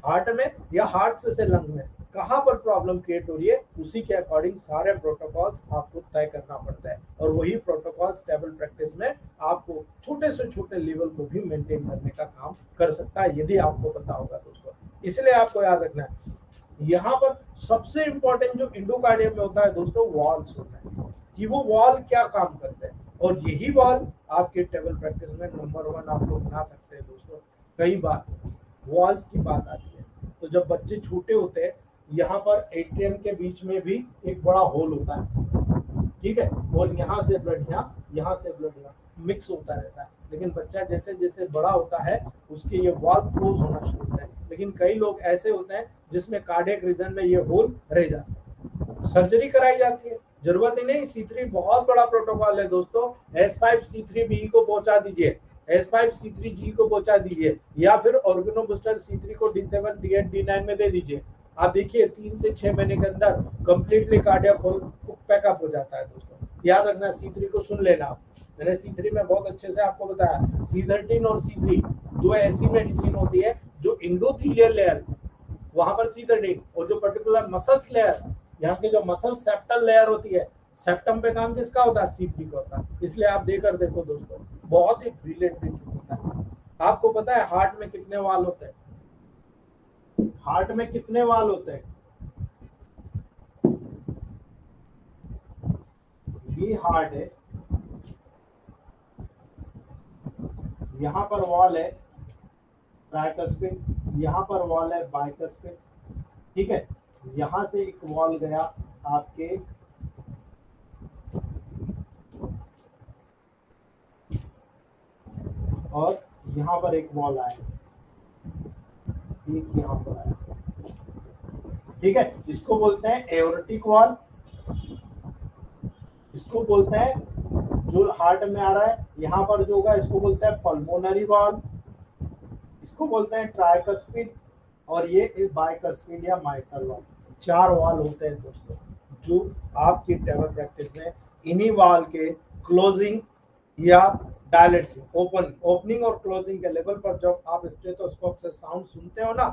हार्ट में या हार्ट से लंग में कहां पर प्रॉब्लम क्रिएट हो रही है, उसी के अकॉर्डिंग सारे प्रोटोकॉल्स आपको तय करना पड़ता है। और वही प्रोटोकॉल्स टेबल प्रैक्टिस में आपको छोटे से छोटे लेवल को भी मेंटेन करने का काम कर सकता है, यदि आपको पता होगा दोस्तों। इसलिए आपको याद रखना है, यहाँ पर सबसे इंपॉर्टेंट जो इंडोकार्डियम में होता है दोस्तों, वॉल्स होता है, कि वो वॉल क्या काम करते हैं। और यही वॉल आपके टेबल प्रैक्टिस में नंबर 1 आप लोग बना सकते हैं दोस्तों। कई बार वॉल्स की बात आती है तो जब बच्चे छोटे होते हैं, यहाँ पर एट्रियम के बीच में भी एक बड़ा होल होता है, ठीक है, और यहाँ से ब्लड यहाँ से ब्लड यहाँ मिक्स होता रहता है। लेकिन बच्चा जैसे जैसे बड़ा होता है उसके ये वॉल्व क्लोज होना शुरू होता है। लेकिन कई लोग ऐसे होते हैं जिसमें कार्डियक रीजन में ये होल रह जाता है, सर्जरी कराई जाती है, जरूरत ही नहीं। C3 बहुत बड़ा प्रोटोकॉल है दोस्तों, S5C3B को पहुंचा दीजिए, S5C3G को पहुंचा दीजिए, या फिर ऑर्गेनो बूस्टर C3 को D7 D8 D9 में दे दीजिए। आप देखिए 3 से 6 महीने के अंदर कंप्लीटली कार्डियक होल पैकअप हो जाता है दोस्तों। याद रखना, C3 को सुन लेना, मैंने C3 में बहुत अच्छे से आपको बताया। C13 और C3 दो ऐसी मेडिसिन होती है जो इंडोथीलियल लेयर, वहां पर C13, और जो पर्टिकुलर मसल्स लेयर, यहाँ के जो मसल सेप्टल लेयर होती है, सेप्टम पे काम किसका होता है, C3 का होता है। इसलिए आप देकर देखो दोस्तों, बहुत ही ब्रिलियंट ट्रीटमेंट होता है। आपको पता है हार्ट में कितने वाल होते हैं, हार्ट में कितने वाल होते हैं, ये हार्ट है, यहाँ पर वॉल है ट्राइकस्पिड, यहाँ पर वॉल है बाइकस्पिड, ठीक है। यहाँ से एक वॉल गया आपके और यहाँ पर एक वॉल आया, एक यहाँ पर आया, ठीक है। इसको बोलते हैं एओर्टिक वॉल, इसको बोलते हैं जो हार्ट में आ रहा है यहाँ पर जो होगा इसको बोलते हैं पल्मोनरी वॉल, इसको बोलते हैं ट्राइकस्पिड, और ये इस बाइकस्पिड या माइटल वॉल। 4 वॉल होते हैं दोस्तों जो आपकी टेबल प्रैक्टिस में इन्हीं वॉल के क्लोजिंग या डायलेटिंग, ओपनिंग और क्लोजिंग के लेवल पर जब आप स्टेथोस्कोप से साउंड सुनते हो ना,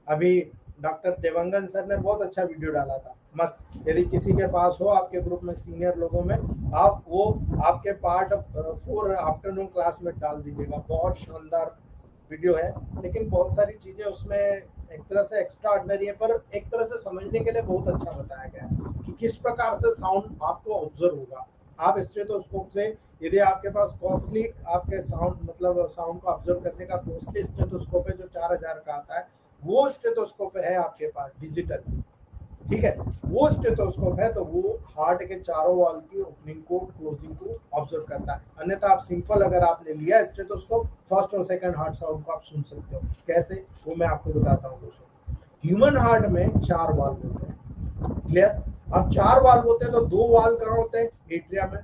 अभी डॉक्टर देवंगन सर ने बहुत अच्छा वीडियो डाला था, मस्त। यदि किसी के पास हो आपके ग्रुप में सीनियर लोगों में, आप वो आपके पार्ट 4 आफ्टरनून क्लास में डाल दीजिएगा, बहुत शानदार वीडियो है। लेकिन बहुत सारी चीजें उसमें एक तरह से एक्स्ट्रा ऑर्डिनरी है, पर एक तरह से समझने के लिए बहुत अच्छा बताया गया है कि किस प्रकार से साउंड आपको ऑब्जर्व होगा। आप स्टेथोस्कोप से, यदि आपके पास कॉस्टली आपके साउंड मतलब साउंड को ऑब्जर्व करने का कॉस्टली स्टेथोस्कोप है जो 4000 का आता है, वो स्टेथोस्कोप है आपके पास डिजिटल, ठीक है, वो स्टेथोस्कोप है तो वो हार्ट के चारों वॉल की ओपनिंग को क्लोजिंग को ऑब्जर्व करता है। अन्यथा आप सिंपल अगर आपने लिया स्टेथोस्कोप, फर्स्ट और सेकंड हार्ट साउंड को आप सुन सकते हो। कैसे, वो मैं आपको बताता हूँ दोस्तों। ह्यूमन हार्ट में 4 वाल्व होते हैं, क्लियर। अब 4 वाल्व होते हैं तो 2 वाल्व कहाँ होते हैं, एट्रिया में।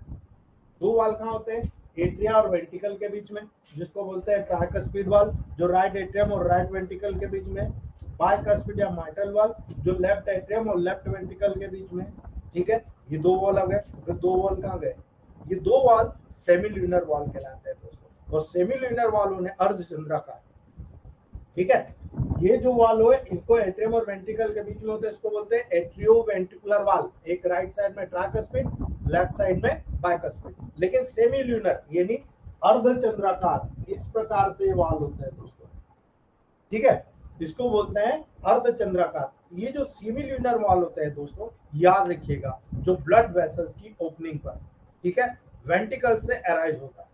2 वाल्व कहाँ होते हैं, एट्रिया और वेंट्रिकल के बीच में, जिसको बोलते हैं ट्राइकस्पिड वाल्व जो राइट एट्रियम और राइट वेंट्रिकल के बीच में, बाइकस्पिड या माइटल वाल्व जो लेफ्ट एट्रियम और लेफ्ट वेंट्रिकल के बीच में, ठीक है। ये 2 वॉल आ गए, फिर 2 वॉल कहाँ गए, ये 2 वॉल सेमिल्यूनर वॉल कहलाते हैं दोस्तों। और सेमिल्यूनर वॉल होने अर्धचंद्राकार, ठीक है। ये जो वाल है इसको एट्रियम और वेंट्रिकल के बीच में होते हैं, इसको बोलते हैं एट्रियोवेंट्रिकुलर वाल। एक राइट साइड में ट्राइकस्पिड, लेफ्ट साइड में बाइकस्पिड, लेकिन सेमील्यूनर यानी अर्धचंद्राकार, इस प्रकार से वाल होता है दोस्तों, ठीक है। इसको बोलते हैं अर्धचंद्राकार। ये जो सेमील्यूनर वाल होता है दोस्तों, याद रखिएगा, जो ब्लड वेसल्स की ओपनिंग पर, ठीक है, वेंट्रिकल से अराइज होता है।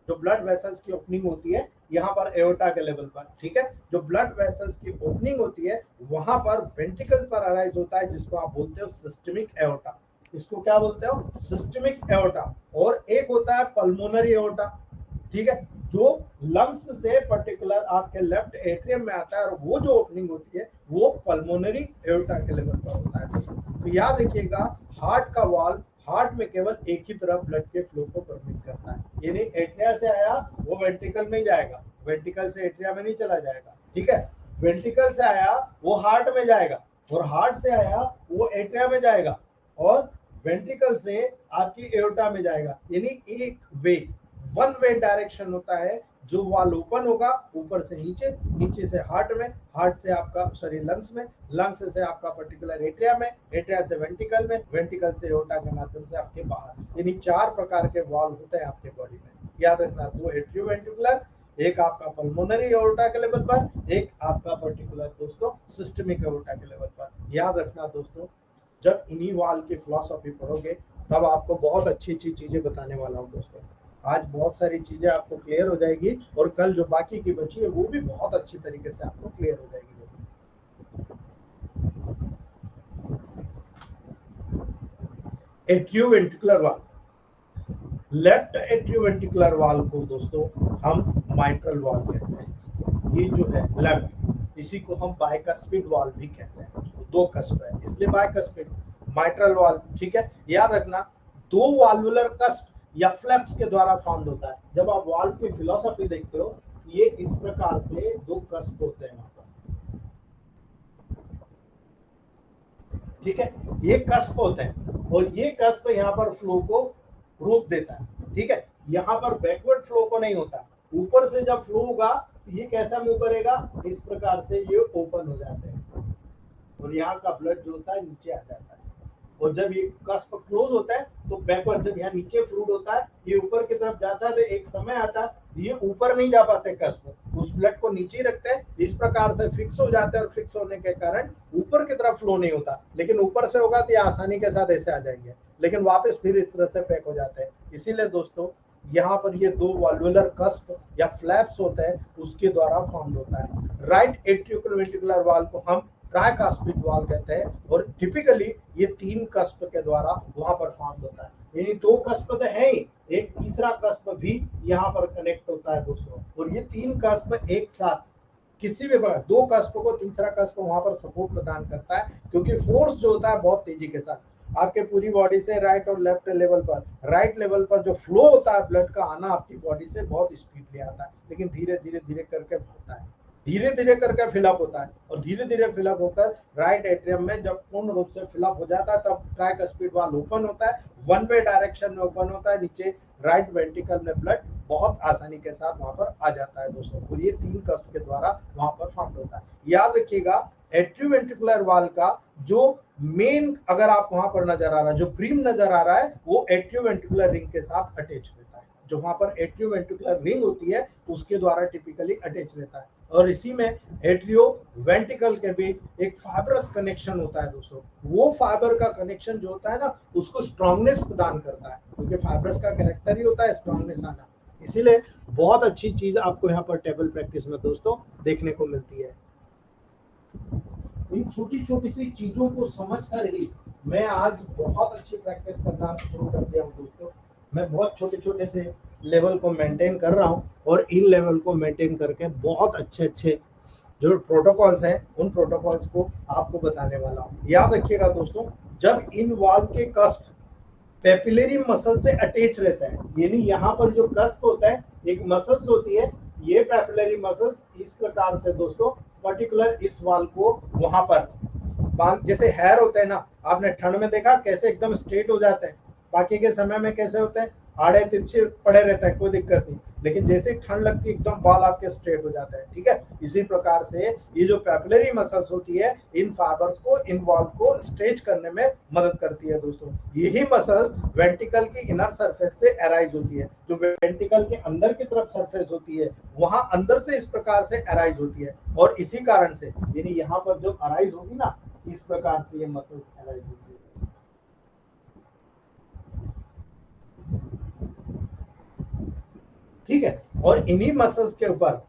जो ब्लड वेसल्स की ओपनिंग होती है यहाँ पर एओर्टा के लेवल पर, ठीक है, जो ब्लड वेसल्स की ओपनिंग होती है वहां पर वेंट्रिकल पर अराइज होता है, जिसको आप बोलते हो सिस्टमिक एओर्टा, इसको क्या बोलते हो, सिस्टमिक एओर्टा, और एक होता है पल्मोनरी एओर्टा, ठीक है, जो लंग्स से पर्टिकुलर आपके लेफ्ट एट्रियम में आता है, और वो जो ओपनिंग होती है वो पल्मोनरी एओर्टा के लेवल पर होता है। तो याद रखिएगा, हार्ट का वॉल्व हार्ट में केवल एक ही तरफ ब्लड के फ्लो को परमिट करता है, यानी एट्रिया से आया वो वेंट्रिकल में जाएगा, वेंट्रिकल से एट्रिया में नहीं चला जाएगा, ठीक है, वेंट्रिकल से आया वो हार्ट में जाएगा, और हार्ट से आया वो एट्रिया में जाएगा, और वेंट्रिकल से आपकी एओर्टा में जाएगा, यानी एक वे, वन वे डायरेक्शन होता है। जो वाल ओपन होगा ऊपर से नीचे, नीचे से हार्ट में, हार्ट से आपका सॉरी लंग्स में, लंग्स से आपका पर्टिकुलर एट्रिया में, एट्रिया से वेंट्रिकल में, वेंट्रिकल से एओर्टा के माध्यम से आपके बाहर, यानी 4 प्रकार के वाल्व होते हैं आपके बॉडी में। याद रखना, 2 एट्रियोवेंट्रिकुलर, एक आपका पल्मोनरी एओर्टा के लेवल पर, एक आपका पर्टिकुलर दोस्तों सिस्टमिक एओर्टा के लेवल पर। याद रखना दोस्तों, जब इन्हीं वाल्व की फिलॉसफी पढ़ोगे तब आपको बहुत अच्छी अच्छी चीजें बताने वाला हूँ दोस्तों। आज बहुत सारी चीजें आपको क्लियर हो जाएगी, और कल जो बाकी की बची है वो भी बहुत अच्छी तरीके से आपको क्लियर हो जाएगी। Atrioventricular valve, left atrioventricular valve को दोस्तों हम माइट्रल वाल्व कहते हैं। ये जो है लेफ्ट, इसी को हम बाइकस्पिड वाल्व भी कहते हैं, 2 कस्प है इसलिए बाइकस्पिड, माइट्रल वाल्व, ठीक है। याद रखना, 2 वाल्वुलर कस्प या फ्लैप्स के द्वारा फॉर्म होता है। जब आप वाल्व की फिलॉसफी देखते हो, ये इस प्रकार से 2 कस्प होते हैं वहां पर, ठीक है, ये कस्प होते हैं, और ये कस्प यहाँ पर फ्लो को रोक देता है, ठीक है। यहाँ पर बैकवर्ड फ्लो को नहीं होता, ऊपर से जब फ्लो होगा तो ये कैसा मूव करेगा, इस प्रकार से ये ओपन हो जाते हैं, और यहाँ का ब्लड जो होता है नीचे आ जाता है, और जब ये कस्प क्लोज होता है तो बैकवर्ड, जब यहाँ नीचे फ्लूइड होता है ये ऊपर की तरफ जाता है, तो एक समय आता है ये ऊपर नहीं जा पाते कस्प, उस ब्लड को नीचे रखते हैं, इस प्रकार से फिक्स हो जाते हैं, और फिक्स होने के कारण ऊपर की तरफ फ्लो नहीं होता, लेकिन ऊपर से होगा तो ये आसानी के साथ ऐसे आ जाएंगे, लेकिन वापस फिर इस तरह से पैक हो जाते हैं। इसीलिए दोस्तों यहाँ पर ये 2 वाल्वुलर कस्प या फ्लैप्स होते हैं, उसके द्वारा फॉर्म होता है। राइट एट्रियोवेंट्रिकुलर वाल्व को हम ट्राइकास्पिड वाल्व कहते हैं, और टिपिकली ये 3 कस्प के द्वारा वहां पर फॉर्म होता है, यानी 2 कस्प तो है ही, एक तीसरा कस्प भी यहाँ पर कनेक्ट होता है दोस्तों, और ये 3 कस्प एक साथ किसी भी प्रकार 2 कस्प को तीसरा कस्प वहां पर सपोर्ट प्रदान करता है, क्योंकि फोर्स जो होता है बहुत तेजी के साथ आपके पूरी बॉडी से राइट और लेफ्ट लेवल पर, राइट लेवल पर जो फ्लो होता है ब्लड का आना आपकी बॉडी से बहुत स्पीडली आता है, लेकिन धीरे धीरे धीरे करके बढ़ता है, धीरे धीरे करके फिलअप होता है, और धीरे धीरे फिलअप होकर राइट एट्रियम में जब पूर्ण रूप से फिलअप हो जाता है तब ट्राइकस्पिड वाल्व ओपन होता है, वन वे डायरेक्शन में ओपन होता है, नीचे राइट वेंट्रिकल में ब्लड बहुत आसानी के साथ वहां पर आ जाता है दोस्तों, और ये 3 कस्प के द्वारा वहां पर फॉर्म होता है। याद रखिएगा, एट्रियोवेंट्रिकुलर वाल्व का जो मेन अगर आप वहां पर नजर आ रहा है, जो प्रीम नजर आ रहा है, वो एट्रियोवेंट्रिकुलर रिंग के साथ अटैच रहता है, जो वहां पर एट्रियोवेंट्रिकुलर रिंग होती है उसके द्वारा टिपिकली अटैच रहता है, और इसी में एट्रियो वेंट्रिकल के बीच एक फाइबरस कनेक्शन होता है दोस्तों। वो फाइबर का कनेक्शन जो होता है ना, उसको स्ट्रांगनेस प्रदान करता है, क्योंकि फाइबरस का कैरेक्टर ही होता है स्ट्रांगनेस आना। इसीलिए बहुत अच्छी चीज आपको यहाँ पर टेबल प्रैक्टिस में दोस्तों देखने को मिलती है। इन छोटी छोटी सी चीजों को समझ कर ही मैं आज बहुत अच्छी प्रैक्टिस करना शुरू कर दिया हूँ दोस्तों। मैं बहुत छोटे छोटे से लेवल को मेंटेन कर रहा हूँ, और इन लेवल को मेंटेन करके बहुत अच्छे अच्छे जो प्रोटोकॉल्स हैं उन प्रोटोकॉल्स को आपको बताने वाला हूँ। याद रखिएगा दोस्तों, जब इन वाल्व के कस्प पेपिलरी मसल से अटैच रहता है, यानी यहाँ पर जो कस्प होता है एक मसल्स होती है, ये पेपिलरी मसल्स इस प्रकार से दोस्तों पर्टिकुलर इस वाल्व को वहां पर बांध, जैसे हेयर होते हैं ना, आपने ठंड में देखा कैसे एकदम स्ट्रेट हो जाते हैं, बाकी के समय में कैसे होते हैं आड़े तिरछे पड़े रहते हैं, कोई दिक्कत नहीं, लेकिन जैसे ठंड लगती है एकदम बाल आपके स्ट्रेट हो जाते हैं, ठीक है। इसी प्रकार से ये जो पेपिलरी मसल्स होती है इन फाइबर्स को, इन वाल्व को स्ट्रेच करने में मदद करती है दोस्तों। यही मसल्स वेंट्रिकल की इनर सरफेस से अराइज होती है, जो वेंट्रिकल के अंदर की तरफ सरफेस होती है वहां अंदर से इस प्रकार से अराइज होती है, और इसी कारण से यानी यहाँ पर जो अराइज होगी ना, इस प्रकार से ये मसल्स अराइज होती है, ठीक है। और इन्हीं मसल्स के ऊपर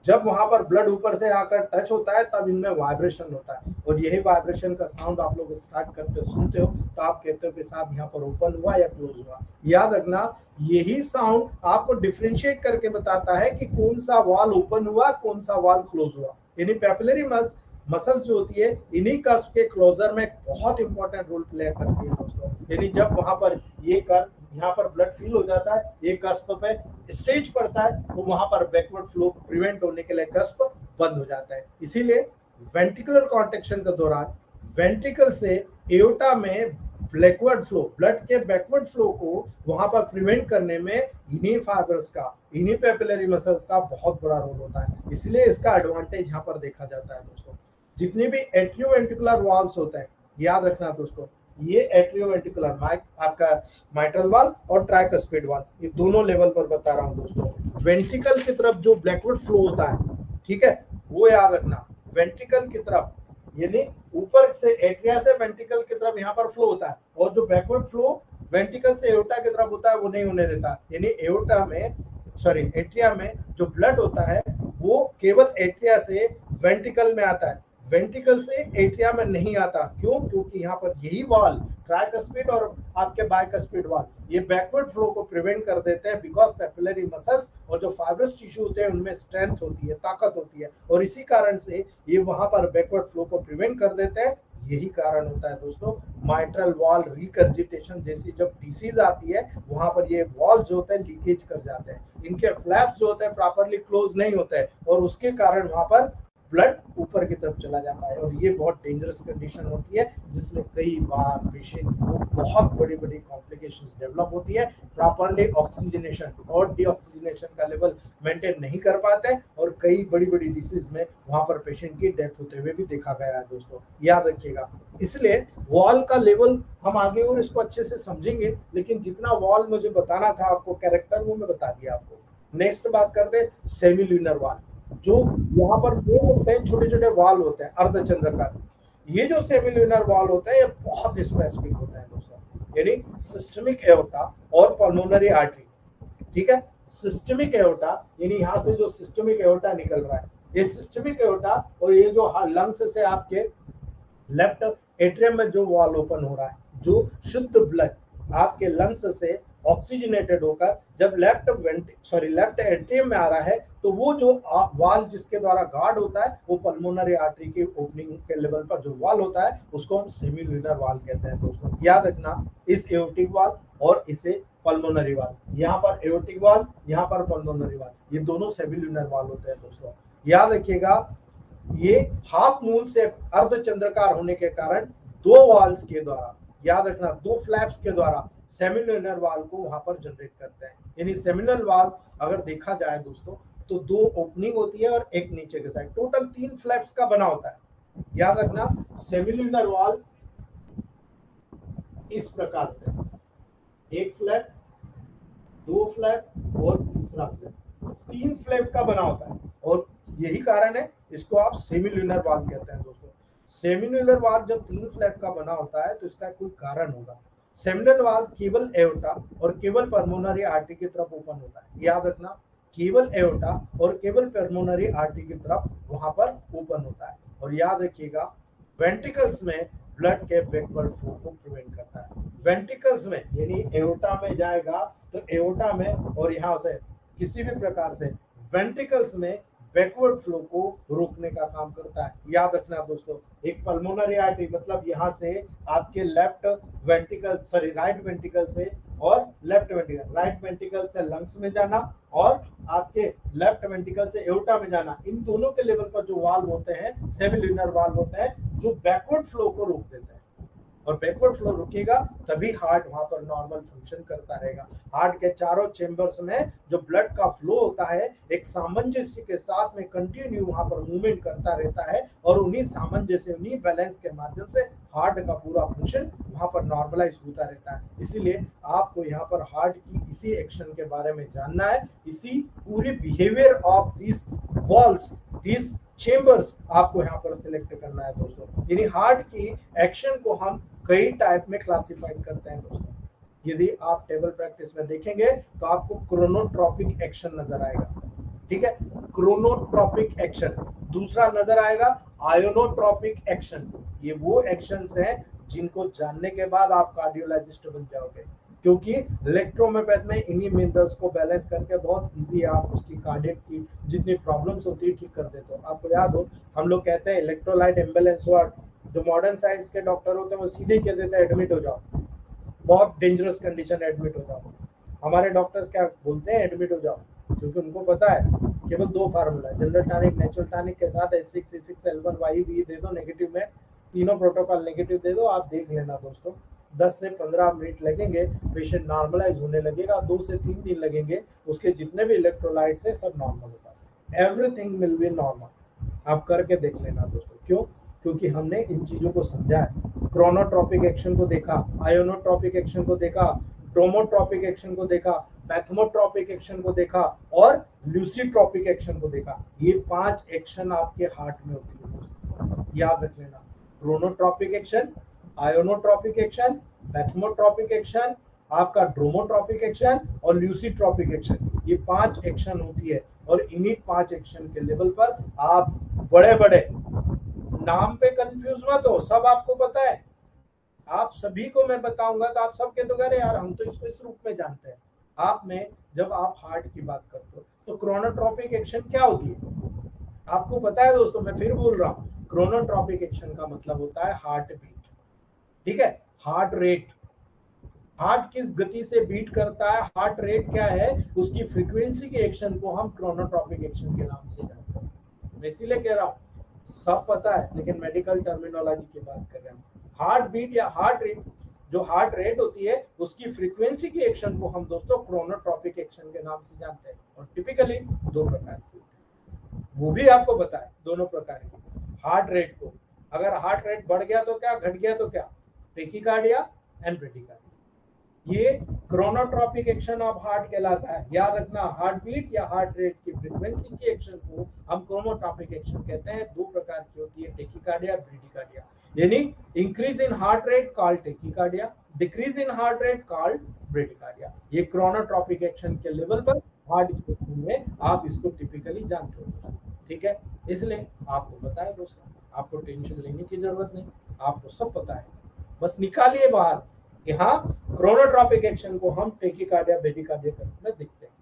जब वहां पर ब्लड ऊपर से आकर टच होता है तब इनमें वाइब्रेशन होता है, और यही वाइब्रेशन का साउंड आप लोग स्टार्ट करते हो, सुनते हो, तो आप कहते हो कि साहब यहाँ पर ओपन हुआ या क्लोज हुआ। याद रखना, यही साउंड आपको डिफरेंशिएट करके बताता है कि कौन सा वॉल ओपन हुआ, कौन सा वॉल क्लोज हुआ। यानी पेपिलरी मसल्स जो होती है, इन्हीं कस्प के क्लोजर में बहुत इंपॉर्टेंट रोल प्ले करती है दोस्तों। यानी जब वहां पर ये कर्व यहाँ पर ब्लड फील हो जाता है, ये कस्प पे स्टेज पड़ता है, तो वहां पर बैकवर्ड फ्लो प्रिवेंट होने के लिए कस्प बंद हो जाता है। इसीलिए वेंट्रिकुलर कॉन्ट्रैक्शन के दौरान वेंट्रिकल से एओर्टा में बैकवर्ड फ्लो, ब्लड के बैकवर्ड फ्लो को वहां पर प्रिवेंट करने में इन्हीं फाइबर्स का, इन्हीं पेपिलरी मसल्स का बहुत बड़ा रोल होता है। इसलिए इसका एडवांटेज यहाँ पर देखा जाता है दोस्तों। जितने भी एट्रियोवेंट्रिकुलर वॉल्व्स होते हैं, याद रखना दोस्तों, ये एट्रियोवेंट्रिकुलर आपका माइट्रल वाल्व और ट्राइकस्पिड वाल्व, ये दोनों लेवल पर बता रहा हूं दोस्तों। वेंट्रिकल की तरफ जो बैकवर्ड फ्लो होता है, ठीक है, वो याद रखना, वेंट्रिकल की तरफ यानी ऊपर से एट्रिया से वेंट्रिकल की तरफ यहाँ पर फ्लो होता है, और जो बैकवर्ड फ्लो वेंट्रिकल से एओर्टा की तरफ होता है वो नहीं होने देता। यानी एओर्टा में, सॉरी, एट्रिया में जो ब्लड होता है वो केवल एट्रिया से वेंट्रिकल में आता है, वेंट्रिकल से एट्रिया में नहीं आता। क्यों? क्योंकि यहाँ पर यही वॉल, ट्राइकस्पिड और आपके बाइकस्पिड वॉल, ये बैकवर्ड फ्लो को प्रिवेंट कर देते हैं, बिकॉज पेपिलरी मसल्स और जो फाइब्रस टिश्यू होते हैं उनमें स्ट्रेंथ होती है, ताकत होती है, और इसी कारण से ये वहां पर बैकवर्ड फ्लो को प्रिवेंट कर देते हैं। यही कारण होता है दोस्तों माइट्रल वॉल रिकर्जिटेशन जैसी जब डिसीज आती है, वहां पर ये वॉल जो होते हैं लीकेज कर जाते हैं, इनके फ्लैप्स जो होते हैं प्रॉपरली क्लोज नहीं होते हैं, और उसके कारण वहां पर ब्लड ऊपर की तरफ चला जाता है। और ये बहुत डेंजरस कंडीशन होती है, जिसमें कई बार पेशेंट को बहुत बड़ी बड़ी कॉम्प्लिकेशंस डेवलप होती है। प्रॉपरली ऑक्सीजनेशन और डीऑक्सीजनेशन का लेवल मेंटेन नहीं कर पाते, और कई बड़ी बड़ी डिसीज में वहां पर पेशेंट की डेथ होते हुए भी देखा गया है दोस्तों, याद रखिएगा। इसलिए वॉल का लेवल हम आगे और इसको अच्छे से समझेंगे, लेकिन जितना वॉल मुझे बताना था आपको कैरेक्टर, वो मैं बता दिया आपको। नेक्स्ट बात करते हैं सेमिल्यूनर वॉल। जो यहाँ पर वो होते हैं, छोटे छोटे वाल होते हैं अर्धचंद्राकार। ये जो सेमिल्यूनर वाल होते हैं ये बहुत स्पेसिफिक होते हैं दोस्तों। यानी सिस्टमिक एओर्टा और पल्मोनरी आर्टरी, ठीक है, सिस्टमिक एओर्टा यानी यहाँ से जो सिस्टमिक एओर्टा निकल रहा है, ये सिस्टमिक एओर्टा, और ये जो लंग्स से आपके लेफ्ट एट्रियम में जो वॉल ओपन हो रहा है, जो शुद्ध ब्लड आपके लंग्स से ऑक्सीजनेटेड होकर जब लेफ्ट एट्रियम में आ रहा है, तो वो जो वाल जिसके द्वारा गार्ड होता है, वो पल्मोनरी आर्टरी की ओपनिंग के लेवल पर जो वाल होता है, उसको हम सेमिल्यूनर वाल कहते हैं दोस्तों। याद रखना, इस एओर्टिक वाल और इसे पल्मोनरी वाल, यहाँ पर एओर्टिक वाल, यहाँ पर पल्मोनरी वाल, ये दोनों सेमिल्यूनर वाल होते हैं दोस्तों। याद रखिएगा, ये हाफ मून से अर्धचंद्राकार होने के कारण दो वॉल्स के द्वारा, याद रखना, दो फ्लैप्स के द्वारा सेमिल्यूनर वाल को वहां पर जनरेट करते हैं। यानी सेमिल्यूनर वाल अगर देखा जाए दोस्तों, तो दो ओपनिंग होती है और एक नीचे के साइड, टोटल 3 फ्लैप्स का बना होता है। याद रखना, सेमिल्यूनर वाल इस प्रकार से, एक फ्लैप, दो फ्लैप और तीसरा फ्लैप, 3 फ्लैप का बना होता है, और यही कारण है इसको आप सेमिल्यूनर वाल कहते हैं दोस्तों। सेमिल्यूनर वाल जब 3 फ्लैप का बना होता है तो इसका कोई कारण होगा। सेमिल्यूनर वाल केवल एओर्टा और केवल पल्मोनरी आर्टरी की तरफ ओपन होता है। याद रखना, केवल एओर्टा और केवल पल्मोनरी आर्टरी की तरफ वहां पर ओपन होता है। और याद रखिएगा, वेंट्रिकल्स में ब्लड के बैकवर्ड फ्लो को प्रिवेंट करता है। वेंट्रिकल्स में यानी एओर्टा में जाएगा तो एओर्टा में, और यहाँ से किसी भी प्रकार से वेंट्रिकल्स में बैकवर्ड फ्लो को रोकने का काम करता है। याद रखना दोस्तों, एक पल्मोनरी आर्टरी मतलब यहाँ से आपके left ventricle, sorry right ventricle से, और लेफ्ट वेंट्रिकल, राइट वेंट्रिकल से लंग्स में जाना और आपके लेफ्ट वेंट्रिकल से एओर्टा में जाना, इन दोनों के लेवल पर जो वाल्व होते हैं सेमिल्यूनर वाल्व होते हैं, जो बैकवर्ड फ्लो को रोक देते हैं। और बैकवर्ड फ्लो रुकेगा तभी हार्ट वहां पर नॉर्मल फंक्शन करता रहेगा। हार्ट के चारों चेंबर्स में जो ब्लड का फ्लो होता है, एक सामंजस्य के साथ में कंटिन्यू वहां पर मूवमेंट करता रहता है, और उन्हीं सामंजस्य, उन्हीं बैलेंस के माध्यम से हार्ट का पूरा फंक्शन वहां पर नॉर्मलाइज होता रहता है। इसीलिए आपको यहाँ पर हार्ट की इसी एक्शन के बारे में जानना है, इसी पूरी behaviour of this walls, this chambers आपको यहाँ पर सिलेक्ट करना है दोस्तों। यानी हार्ट की एक्शन को हम कई टाइप में क्लासिफाइड करते हैं दोस्तों। यदि आप टेबल प्रैक्टिस में देखेंगे तो आपको क्रोनोट्रॉपिक एक्शन नजर आएगा, ठीक है, क्रोनोट्रॉपिक एक्शन। दूसरा नजर आएगा आयोनोट्रॉपिक एक्शन। ये वो एक्शंस हैं जिनको जानने के बाद आप कार्डियोलॉजिस्ट बन जाओगे, क्योंकि इलेक्ट्रोमेपैथ में इन्हीं मिनरल्स को बैलेंस करके बहुत इजी है आप उसकी कार्डियक की जितनी प्रॉब्लम्स होती है ठीक कर देते हो। आपको याद हो हम लोग कहते हैं इलेक्ट्रोलाइट इम्बैलेंस हुआ, जो मॉडर्न साइंस के डॉक्टर होते हैं वो सीधे ही कह देते हैं एडमिट हो जाओ, बहुत डेंजरस कंडीशन, एडमिट हो जाओ। हमारे डॉक्टर्स क्या बोलते हैं, एडमिट हो जाओ, क्योंकि उनको पता है केवल दो फार्मूला है, जनरल टॉनिक नेचुरल टॉनिक के साथ H6C6L1 YB दे दो नेगेटिव में, तीनों प्रोटोकॉल नेगेटिव दे दो। आप देख लेना दोस्तों 10 से 15 मिनट लगेंगे, पेशेंट नॉर्मलाइज होने लगेगा, 2 से 3 दिन लगेंगे, उसके जितने भी इलेक्ट्रोलाइट्स है सब नॉर्मल होगा, एवरीथिंग विल बी नॉर्मल। आप करके देख लेना दोस्तों। क्यों? क्योंकि हमने इन चीजों को समझा है, क्रोनोट्रॉपिक एक्शन को देखा, आयोनोट्रॉपिक एक्शन को देखा, ड्रोमोट्रॉपिक एक्शन को देखा, पैथमोट्रॉपिक एक्शन को देखा और ल्यूसीट्रॉपिक एक्शन को देखा। ये 5 एक्शन आपके हार्ट में होती है दोस्तों, याद रख लेना। Chronotropic action, inotropic action, bathmotropic action, आपका ड्रोमोट्रॉपिक एक्शन और ल्यूसीट्रॉपिक एक्शन, ये 5 एक्शन होती है। और इन्हीं 5 एक्शन के लेवल पर आप बड़े बड़े नाम पे कंफ्यूज मत हो, सब आपको पता है। आप सभी को मैं बताऊंगा तो आप सब के तो कह यार हम तो इसको इस रूप में जानते हैं। आप में जब आप हार्ट की बात करते हो तो क्रोनोट्रॉपिक एक्शन क्या होती है आपको पता है दोस्तों। मैं फिर बोल रहा हूँ, क्रोनोट्रॉपिक एक्शन का मतलब होता है हार्ट बीट, ठीक है, हार्ट रेट। हार्ट किस गति से बीट करता है, हार्ट रेट क्या है, उसकी फ्रीक्वेंसी के एक्शन को हम क्रोनोट्रॉपिक एक्शन के नाम से जानते हैं। मैं इसीलिए कह रहा हूँ सब पता है, लेकिन मेडिकल टर्मिनोलॉजी की बात कर रहे हैं। हार्ट बीट या हार्ट रेट, जो हार्ट रेट होती है उसकी फ्रीक्वेंसी के एक्शन को हम दोस्तों क्रोनोट्रॉपिक एक्शन के नाम से जानते हैं। और टिपिकली 2 प्रकार की होती है, वो भी आपको पता है दोनों प्रकार की। हार्ट रेट को अगर हार्ट रेट बढ़ गया तो क्या, घट गया तो क्या, टेकिकार्डिया एंड ब्रेडिकार्डिया। ये क्रोनोट्रॉपिक एक्शन ऑफ हार्ट कहलाता है। याद रखना, हार्ट बीट या हार्ट रेट की फ्रीक्वेंसी की एक्शन को हम क्रोनोट्रॉपिक एक्शन कहते हैं। 2 प्रकार की होती है, टेकिकार्डिया, ब्रेडिकार्डिया। यानी increase in heart rate called tachycardia, decrease in heart rate called bradycardia. ये क्रोनोट्रॉपिक एक्शन के लेवल पर हार्ट में आप इसको टिपिकली जानते हो, ठीक है। इसलिए आपको पता है दोस्तों, आपको टेंशन लेने की जरूरत नहीं, आपको सब पता है। बस निकालिए बाहर कि हाँ क्रोनोट्रॉपिक एक्शन को हम टेकिकार्डिया ब्रेडिकार्डिया के रूप में देखते हैं।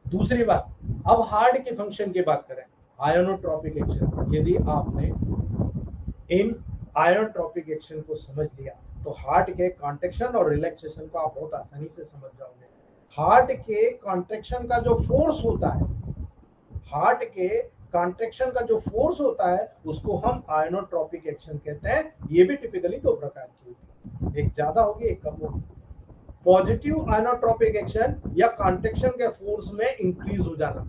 दूसरी बात, अब हार्ट के फंक्शन की बात करें, आयोनोट्रॉपिक एक्शन। यदि आपने इन आयोनोट्रॉपिक एक्शन को समझ लिया तो हार्ट के कॉन्ट्रैक्शन और रिलैक्सेशन को आप बहुत आसानी से समझ जाओगे। हार्ट के कॉन्ट्रैक्शन का जो फोर्स होता है, हार्ट के कॉन्ट्रैक्शन का जो फोर्स होता है उसको हम आयोनोट्रॉपिक एक्शन कहते हैं। ये भी टिपिकली 2 प्रकार की होती है, एक ज्यादा होगी एक कम होगी। पॉजिटिव आयोनोट्रॉपिक एक्शन या कॉन्ट्रैक्शन के फोर्स में इंक्रीज हो जाना।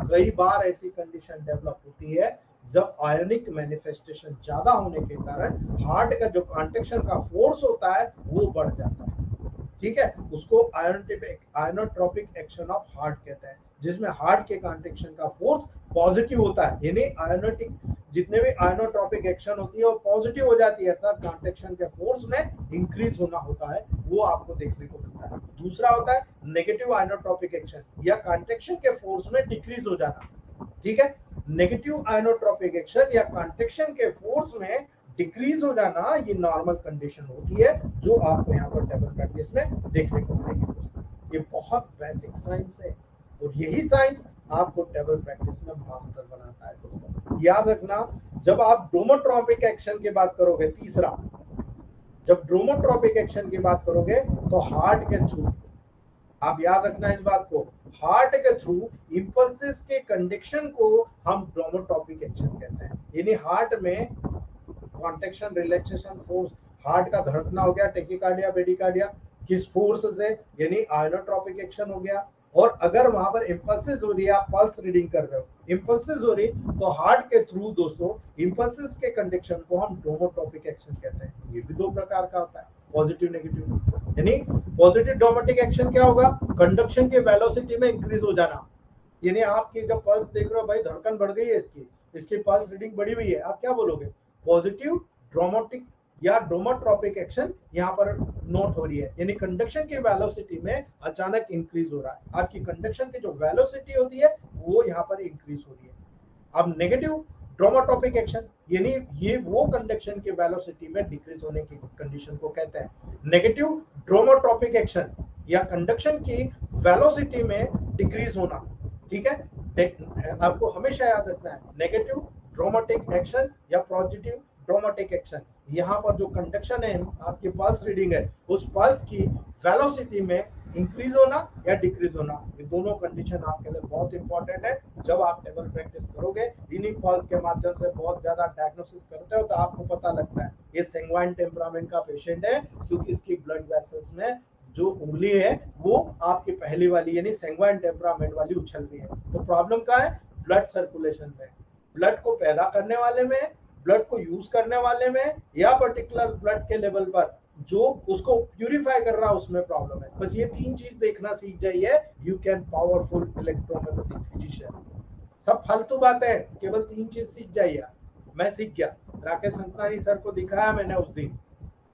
कई बार ऐसी कंडीशन डेवलप होती है जब आयोनिक मैनिफेस्टेशन ज्यादा होने के कारण हार्ट का जो कॉन्ट्रैक्शन का फोर्स होता है वो बढ़ जाता है, ठीक है। उसको आयोनोट्रॉपिक एक्शन ऑफ हार्ट कहते हैं, जिसमें हार्ट के कॉन्ट्रैक्शन का फोर्स पॉजिटिव होता है। यानी आयोनोटिक जितने भी आयोनोट्रॉपिक एक्शन होती है वो पॉजिटिव हो जाती है, अर्थात कॉन्ट्रैक्शन के फोर्स में इंक्रीज होना होता है, वो आपको देखने को मिलता है। दूसरा होता है नेगेटिव आयोनोट्रॉपिक एक्शन या कॉन्ट्रैक्शन के फोर्स में डिक्रीज हो जाना, ठीक है। नेगेटिव आयोनोट्रॉपिक एक्शन या कॉन्ट्रैक्शन के फोर्स में डिक्रीज हो जाना, ये नॉर्मल कंडीशन होती है जो आपको यहाँ पर टेबल प्रैक्टिस में देखने को मिलेगी दोस्तों। ये बहुत बेसिक साइंस है और यही साइंस आपको टेबल प्रैक्टिस में मास्टर बनाता है दोस्तों। याद रखना, जब आप ड्रोमोट्रॉपिक एक्शन की बात करोगे, तीसरा जब ड्रोमोट्रॉपिक एक्शन की बात करोगे तो हार्ट के थ्रू, आप याद रखना इस बात को, हार्ट के थ्रू इंपल्सेस के कंडक्शन को हम ड्रोमोट्रॉपिक एक्शन कहते हैं। यानी हार्ट में कॉन्ट्रैक्शन रिलैक्सेशन फोर्स, हार्ट का धड़कना हो गया टेकिकार्डिया ब्रेडिकार्डिया, किस फोर्स से, यानी आयोनोट्रॉपिक एक्शन हो गया। और अगर वहां पर इंपल्सेस हो रही है, आप पल्स रीडिंग कर रहे हो, इंपल्सेस हो रही तो हार्ट के थ्रू दोस्तों इंपल्सेस के कंडक्शन को हम ड्रोमोट्रॉपिक एक्शन कहते हैं। ये भी 2 प्रकार का होता है, पॉजिटिव नेगेटिव। यानी पॉजिटिव ड्रोमेटिक एक्शन क्या होगा, कंडक्शन के वेलोसिटी में इंक्रीज हो जाना। यानी आपकी जब पल्स देख रहे हो, भाई धड़कन बढ़ गई है इसकी पल्स रीडिंग बढ़ी हुई है, आप क्या बोलोगे, पॉजिटिव ड्रोमेटिक या ड्रोमोट्रॉपिक एक्शन यहाँ पर नोट हो रही है, यानी कंडक्शन की वेलोसिटी में अचानक इंक्रीज हो रहा है। आपकी कंडक्शन की जो वेलोसिटी होती है वो यहाँ पर इंक्रीज हो रही है। अब नेगेटिव ड्रोमोट्रॉपिक एक्शन, यानी ये वो कंडक्शन के वेलोसिटी में डिक्रीज होने की कंडीशन को कहते हैं नेगेटिव ड्रोमोट्रॉपिक एक्शन, या कंडक्शन की वेलोसिटी में डिक्रीज होना। ठीक है, आपको हमेशा याद रखना है नेगेटिव ड्रोमेटिक एक्शन या पॉजिटिव ड्रोमेटिक एक्शन। यहाँ पर जो कंडक्शन है आपकी पल्स रीडिंग है, उस पल्स की वेलोसिटी में इंक्रीज होना या डिक्रीज होना, ये दोनों कंडीशन आपके लिए बहुत इंपॉर्टेंट है। जब आप टेबल प्रैक्टिस करोगे, इन्हीं पल्स के माध्यम से बहुत ज्यादा डायग्नोसिस करते हो तो आपको पता लगता है ये सैंग्वाइन टेम्परामेंट का पेशेंट है, क्योंकि इसकी ब्लड वेसल्स में जो उंगली है वो आपकी पहली वाली यानी सैंग्वाइन टेम्परामेंट वाली उछल रही है। तो प्रॉब्लम क्या है? ब्लड सर्कुलेशन में, ब्लड को पैदा करने वाले में, ब्लड को यूज करने वाले में, या पर्टिकुलर ब्लड के लेवल पर जो उसको प्यूरिफाई कर रहा है उसमें प्रॉब्लम है। बस ये तीन चीज देखना सीख जाइए, you can powerful electromagnetic physician. सब फालतू बातें हैं, केवल तीन चीज सीख जाइए। मैं सीख गया, राकेश संतानी सर को दिखाया मैंने उस दिन।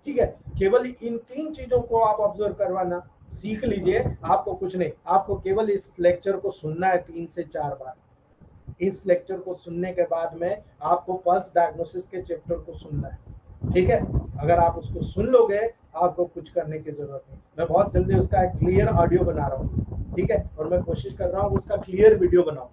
ठीक है, केवल इन तीन चीजों को आप ऑब्जर्व करवाना सीख लीजिए, आपको कुछ नहीं, आपको केवल इस लेक्चर को सुनना है 3 से 4 बार। इस लेक्चर को सुनने के बाद में आपको पल्स डायग्नोसिस के चैप्टर को सुनना है। ठीक है, अगर आप उसको सुन लोगे आपको कुछ करने की जरूरत नहीं। मैं बहुत जल्दी उसका एक क्लियर ऑडियो बना रहा हूँ, ठीक है, और मैं कोशिश कर रहा हूँ उसका क्लियर वीडियो बनाऊं।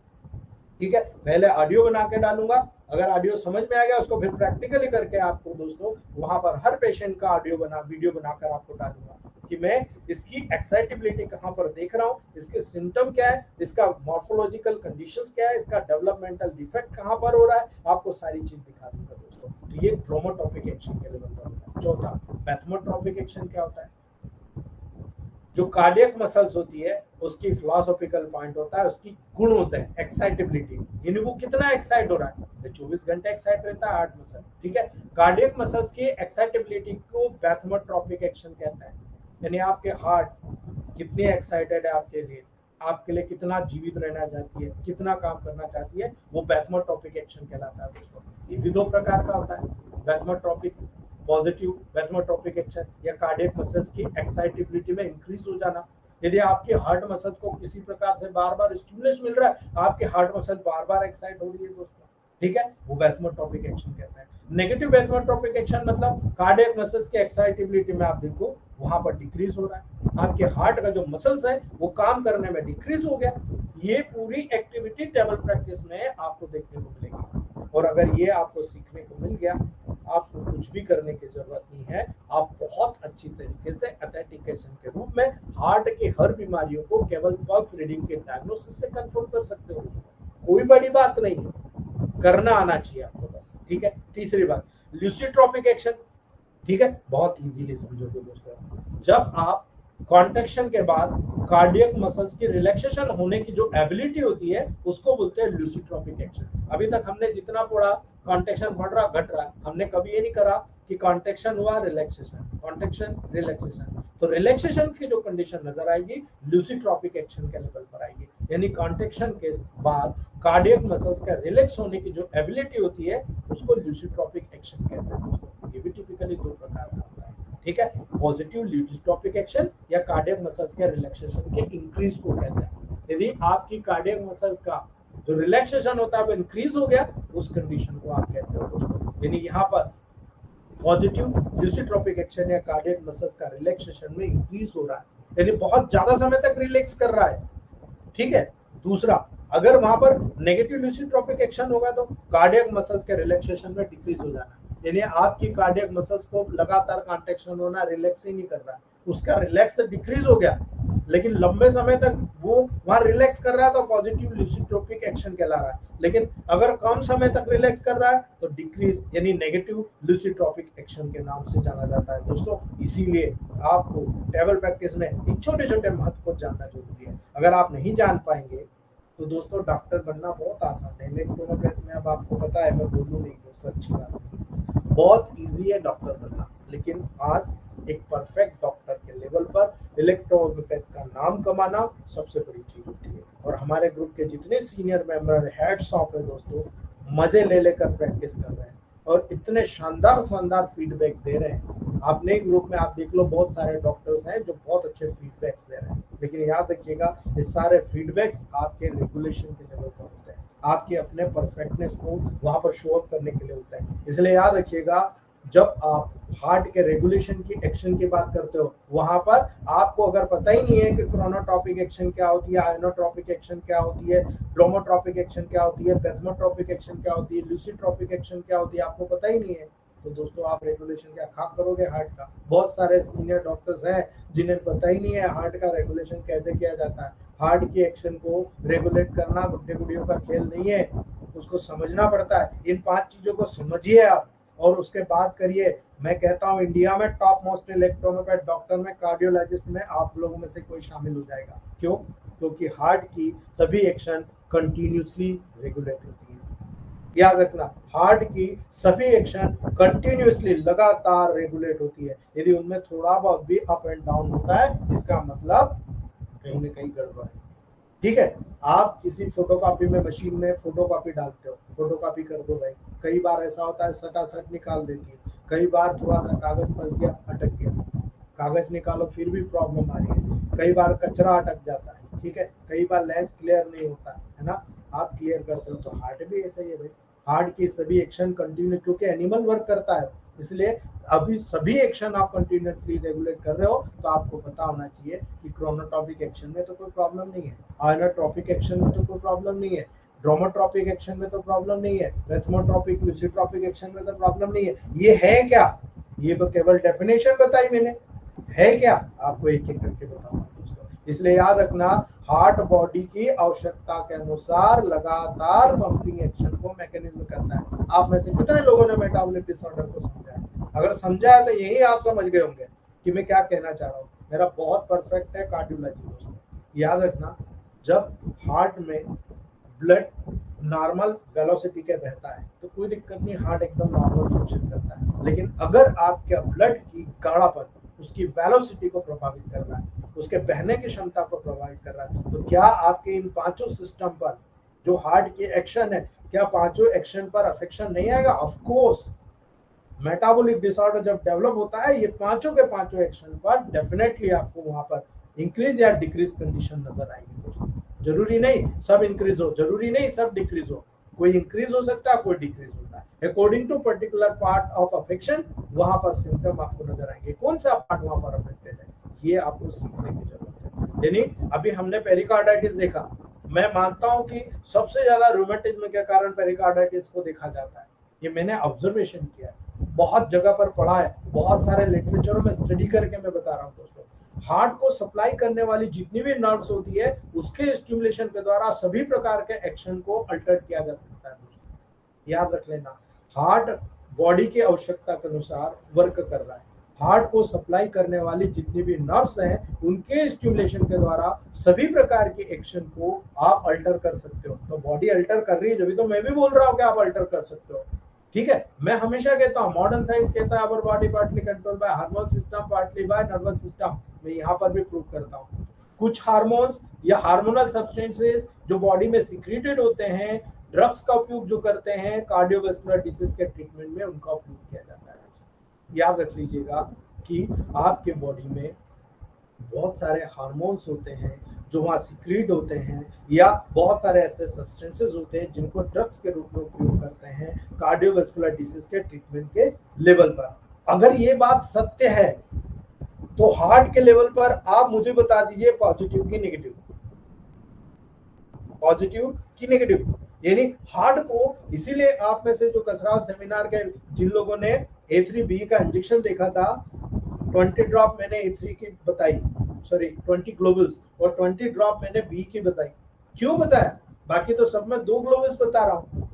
ठीक है, पहले ऑडियो बना के डालूंगा, अगर ऑडियो समझ में आ गया उसको फिर प्रैक्टिकली करके आपको दोस्तों वहां पर हर पेशेंट का ऑडियो वीडियो बनाकर आपको डालूंगा कि मैं इसकी एक्साइटेबिलिटी कहां पर देख रहा हूं, इसके सिम्टम क्या है, इसका मॉर्फोलॉजिकल कंडीशंस क्या है, इसका डेवलपमेंटल डिफेक्ट कहां पर हो रहा है, आपको सारी चीज दिखा दूंगा दोस्तों। तो ये ड्रोमोट्रॉपिक एक्शन के लेवल पर होता है। चौथा, पैथोमेट्रोपिक एक्शन क्या होता है? जो कार्डियक मसल्स होती है उसकी फिलोसॉफिकल पॉइंट होता है, उसकी गुण होते हैं एक्साइटेबिलिटी, यानी वो कितना एक्साइट हो रहा है। 24 घंटे एक्साइट रहता है हार्ट मसल। ठीक है, कार्डियक मसल्स की एक्साइटेबिलिटी को पैथोमेट्रोपिक एक्शन कहते हैं, यानी आपके हार्ट कितनी एक्साइटेड है आपके लिए कितना जीवित रहना चाहती है, कितना काम करना चाहती है, वो पैथोमेट्रोपिक एक्शन कहलाता है दोस्तों। ये भी दो प्रकार का होता है, पैथोमेट्रोपिक पॉजिटिव पैथोमेट्रोपिक एक्शन या कार्डियक मसल्स की एक्साइटेबिलिटी में इंक्रीज हो जाना। यदि आपके हार्ट मसल को किसी प्रकार से बार बार स्टिमुलस मिल रहा है, आपके हार्ट मसल बार बार एक्साइट हो रही है दोस्तों, ठीक है, वो पैथोमेट्रोपिक एक्शन कहते हैं। नेगेटिव पैथोमेट्रोपिक एक्शन मतलब कार्डियक मसल्स की एक्साइटेबिलिटी में आप देखो वहां पर डिक्रीज हो रहा है, आपके हार्ट का जो मसल्स है वो काम करने में डिक्रीज हो गया। ये पूरी एक्टिविटी टेबल प्रैक्टिस में आपको देखने को मिलेगी, और अगर ये आपको सीखने को मिल गया, आपको कुछ भी करने की जरूरत नहीं है, आप बहुत अच्छी तरीके से अथेंटिकेशन के रूप में हार्ट की हर बीमारियों को केवल पल्स रीडिंग के डायग्नोसिस से कंफर्म कर सकते हो। कोई बड़ी बात नहीं है, करना आना चाहिए आपको बस। ठीक है, तीसरी बात, ल्यूसिट्रोपिक एक्शन। ठीक है, बहुत इजीली समझोगे दोस्तों, जब आप कॉन्ट्रैक्शन के बाद कार्डियक मसल्स की रिलैक्सेशन होने की जो एबिलिटी होती है उसको बोलते हैं ल्यूसिट्रोपिक एक्शन। अभी तक हमने जितना पढ़ा कॉन्ट्रैक्शन बढ़ रहा घट रहा, हमने कभी ये नहीं करा कि कॉन्ट्रैक्शन हुआ रिलैक्सेशन, कॉन्ट्रैक्शन रिलैक्सेशन। तो रिलैक्सेशन की जो कंडीशन नजर आएगी ल्यूसिट्रोपिक एक्शन के लेवल पर आएगी, यानी कॉन्ट्रैक्शन के बाद कार्डियक मसल्स का रिलैक्स होने की जो एबिलिटी होती है उसको ल्यूसिट्रोपिक एक्शन कहते हैं दोस्तों। ये भी टिपिकली दो प्रकार का होता है। ठीक है, पॉजिटिव ल्यूसिट्रोपिक एक्शन या कार्डियक मसल्स के रिलैक्सेशन के इंक्रीज को कहते हैं। यदि आपकी कार्डियक मसल्स का जो रिलैक्सेशन होता है वो इंक्रीज हो गया, उस कंडीशन को आप कहते हो दोस्तों। यानी यहाँ पर पॉजिटिव ल्यूसिट्रोपिक एक्शन या कार्डियक मसल्स का रिलैक्सेशन में इंक्रीज हो रहा है, यानी बहुत ज्यादा समय तक रिलैक्स कर रहा है। ठीक है, दूसरा, अगर वहां पर नेगेटिव ल्यूसिट्रोपिक एक्शन होगा तो कार्डियक मसल्स के रिलैक्सेशन में डिक्रीज हो जाना, यानी आपकी कार्डियक मसल्स को लगातार कॉन्ट्रैक्शन होना, रिलैक्स ही नहीं कर रहा है, उसका रिलैक्स डिक्रीज हो गया, लेकिन लंबे समय तक वो वहां रिलैक्स कर रहा है तो पॉजिटिव ल्यूसिट्रोपिक एक्शन कहला रहा है। लेकिन अगर कम समय तक रिलैक्स कर रहा है तो डिक्रीज यानी नेगेटिव ल्यूसिट्रोपिक एक्शन के नाम से जाना जाता है दोस्तों। इसीलिए आपको टेबल प्रैक्टिस में इन छोटे छोटे महत्व को जानना जरूरी है। अगर आप नहीं जान पाएंगे तो दोस्तों डॉक्टर बनना बहुत आसान है, इलेक्ट्रोमैग्नेट में अब आपको पता है, मैं बोलूँ नहीं दोस्तों, अच्छी बात नहीं, बहुत इजी है डॉक्टर बनना। लेकिन आज एक परफेक्ट डॉक्टर के लेवल पर इलेक्ट्रोमैग्नेट का नाम कमाना सबसे बड़ी चीज होती है। और हमारे ग्रुप के जितने सीनियर मेंबर हेड्स ऑफ है दोस्तों, मजे ले लेकर प्रैक्टिस कर रहे हैं और इतने शानदार शानदार फीडबैक दे रहे हैं। अपने ग्रुप में आप देख लो, बहुत सारे डॉक्टर्स हैं जो बहुत अच्छे फीडबैक्स दे रहे हैं, लेकिन याद रखिएगा ये सारे फीडबैक्स आपके रेगुलेशन के लेवल पर होते हैं, आपके अपने परफेक्टनेस को वहां पर शो अप करने के लिए होता है। इसलिए याद रखिएगा, जब आप हार्ट के रेगुलेशन की एक्शन की बात करते हो, वहां पर आपको अगर पता ही नहीं है कि क्रोनोट्रॉपिक एक्शन क्या होती है, आयनोट्रॉपिक एक्शन क्या होती है, ब्रोमोट्रॉपिक एक्शन क्या होती है, पेथमोट्रॉपिक एक्शन क्या होती है, लूसीट्रॉपिक एक्शन क्या होती है, आपको पता ही नहीं है, तो दोस्तों आप रेगुलेशन क्या खाक करोगे हार्ट का। बहुत सारे सीनियर डॉक्टर्स हैं जिन्हें पता ही नहीं है हार्ट का रेगुलेशन कैसे किया जाता है। हार्ट की एक्शन को रेगुलेट करना गुड्डे गुड़ियों का खेल नहीं है, उसको समझना पड़ता है। इन 5 चीजों को समझिए आप और उसके बाद करिए। मैं कहता हूं इंडिया में टॉप मोस्ट इलेक्ट्रोनोपैथ डॉक्टर में, कार्डियोलॉजिस्ट में आप लोगों में से कोई शामिल हो जाएगा। क्यों? क्योंकि हार्ट की सभी एक्शन कंटिन्यूसली रेगुलेट होती है। याद रखना, हार्ट की सभी एक्शन कंटिन्यूसली लगातार रेगुलेट होती है। यदि उनमें थोड़ा बहुत भी अप एंड डाउन होता है, इसका मतलब कहीं ना कहीं गड़बड़ है। ठीक है, आप किसी फोटोकॉपी में मशीन में फोटोकॉपी डालते हो, फोटोकॉपी कर दो भाई, कई बार ऐसा होता है सटासट निकाल देती है, कई बार थोड़ा सा कागज फंस गया, अटक गया, कागज निकालो फिर भी प्रॉब्लम आ रही है, कई बार कचरा अटक जाता है, ठीक है, कई बार लेंस क्लियर नहीं होता है ना, आप क्लियर करते हो। तो हार्ट भी ऐसा ही है भाई, हार्ट की सभी एक्शन कंटिन्यू, क्योंकि एनिमल वर्क करता है, इसलिए अभी सभी एक्शन आप कंटिन्यूसली रेगुलेट कर रहे हो, तो आपको पता होना चाहिए कि क्रोनोट्रॉपिक एक्शन में तो कोई प्रॉब्लम नहीं है, आयनोट्रॉपिक एक्शन में तो कोई प्रॉब्लम नहीं है, ड्रोमोट्रॉपिक एक्शन में तो प्रॉब्लम नहीं है, वेथमोट्रॉपिक लूसीट्रॉपिक एक्शन में तो प्रॉब्लम नहीं है। ये है क्या? ये तो केवल डेफिनेशन बताई मैंने, है क्या? आपको एक एक करके बताऊंगा दोस्तों। इसलिए याद रखना, हार्ट बॉडी की आवश्यकता के अनुसार लगातार पंपिंग एक्शन को मैकेनिज्म करता है। आप में से कितने लोगों ने मेटाबॉलिक डिसऑर्डर को समझा है? अगर समझा है तो यही आप समझ गए होंगे कि मैं क्या कहना चाह रहा हूँ। मेरा बहुत परफेक्ट है कार्डियोलॉजी दोस्तों। याद रखना, जब हार्ट में ब्लड नॉर्मल वेलोसिटी के बहता है तो कोई दिक्कत नहीं, हार्ट एकदम नॉर्मल फंक्शन करता है। लेकिन अगर आपके ब्लड की गाढ़ापन उसकी वेलोसिटी को प्रभावित कर रहा है, उसके बहने की क्षमता को प्रभावित कर रहा है, तो क्या आपके इन 5 सिस्टम पर जो हार्ट की एक्शन है, क्या 5 एक्शन पर अफेक्शन नहीं आएगा? ऑफ कोर्स, मेटाबॉलिक डिसऑर्डर जब डेवलप होता है, ये 5 के 5 एक्शन पर डेफिनेटली आपको वहां पर इंक्रीज या डिक्रीज कंडीशन नजर आएगी दोस्तों। जरूरी नहीं सब इंक्रीज हो, जरूरी नहीं सब डिक्रीज हो, कोई इंक्रीज हो सकता है, कोई डिक्रीज होता है according to particular part of affection. वहां पर सिम्टम आपको नजर आएंगे, कौन सा पार्ट वहां पर अफेक्टेड है, ये आपको सीखने की जरूरत है। यानी अभी हमने पेरिकार्डाइटिस देखा, मैं मानता हूं कि सबसे ज्यादा रूमेटिज्म के कारण पेरिकार्डाइटिस को देखा जाता है, ये मैंने ऑब्जर्वेशन किया है, बहुत जगह पर पढ़ा है, बहुत सारे लिटरेचरों में स्टडी करके मैं बता रहा हूँ दोस्तों। हार्ट को सप्लाई करने वाली जितनी भी नर्व्स होती है, उसके स्टिमुलेशन के द्वारा सभी प्रकार के एक्शन को अल्टर किया जा सकता है दोस्तों। याद रख लेना, हार्ट बॉडी की आवश्यकता के अनुसार वर्क कर रहा है। हार्ट को सप्लाई करने वाली जितनी भी नर्व्स हैं, उनके स्टिमुलेशन के द्वारा सभी प्रकार की एक्शन को आप अल्टर कर सकते हो। तो बॉडी अल्टर कर रही है, जब तो मैं भी बोल रहा हूँ कि आप अल्टर कर सकते हो। ठीक है, मैं हमेशा कहता हूँ मॉडर्न साइंस कहता है our body partly control by hormone system, partly bye nervous system. मैं यहाँ पर भी प्रूव करता हूँ, कुछ हार्मोन्स या हार्मोनल सब्सटेंसेस जो बॉडी में सिक्रेटेड होते हैं, ड्रग्स का उपयोग जो करते हैं कार्डियोवास्कुलर डिसीज के ट्रीटमेंट में, उनका उपयोग किया जाता है। याद रख लीजिएगा कि आपके बॉडी में बहुत सारे हार्मोन्स होते हैं जो वहाँ सिक्रीट होते हैं, या बहुत सारे ऐसे सब्सटेंसेस होते हैं जिनको ड्रग्स के रूप में उपयोग करते हैं कार्डियोवास्कुलर डिसीज के ट्रीटमेंट के लेवल पर। अगर ये बात सत्य है तो हार्ट के लेवल पर आप मुझे बता दीजिए पॉजिटिव की नेगेटिव, पॉजिटिव की नेगेटिव। यानी हार्ट को, इसीलिए आप में से जो कसराव सेमिनार के जिन लोगों ने A3B का इंजेक्शन देखा था, 20 ड्रॉप मैंने A3 की बताई, सॉरी 20 ग्लोबल्स, और 20 ड्रॉप मैंने B की बताई। क्यों बताया? बाकी तो सब में 2 ग्लोबल्स बता रहा हूँ,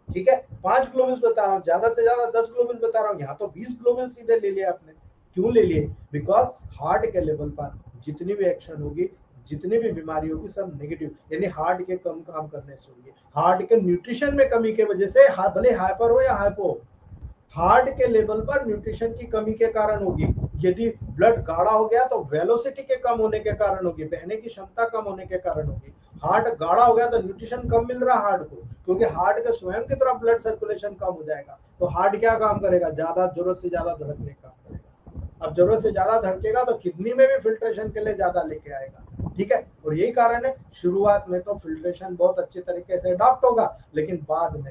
ठीक है, 5 ग्लोबल्स बता रहा हूँ, ज्यादा से ज्यादा 10 ग्लोबल्स बता रहा हूँ, यहाँ तो 20 ग्लोबल सीधे ले लिया आपने। क्यों ले लिए? बिकॉज हार्ट के लेवल पर जितनी भी एक्शन होगी, जितनी भी बीमारी होगी, सब नेगेटिव, यानी हार्ट के कम काम करने से होगी। हार्ट के न्यूट्रिशन में कमी के वजह से, भले हाइपर हो या हाइपो, हार्ट के लेवल पर न्यूट्रिशन की कमी के कारण होगी। यदि ब्लड गाढ़ा हो गया तो वेलोसिटी के कम होने के कारण होगी, बहने की क्षमता कम होने के कारण होगी। हार्ट गाढ़ा हो गया तो न्यूट्रिशन कम मिल रहा हार्ट को, क्योंकि हार्ट के स्वयं की तरफ ब्लड सर्कुलेशन कम हो जाएगा, तो हार्ट क्या काम करेगा, ज्यादा जरूरत से ज्यादा धड़कने का काम करेगा। अब जरूरत से ज्यादा धड़केगा तो किडनी में भी फिल्ट्रेशन के लिए ज्यादा लेके आएगा, ठीक है। और यही कारण है शुरुआत में तो फिल्ट्रेशन बहुत अच्छे तरीके से अडॉप्ट होगा, लेकिन बाद में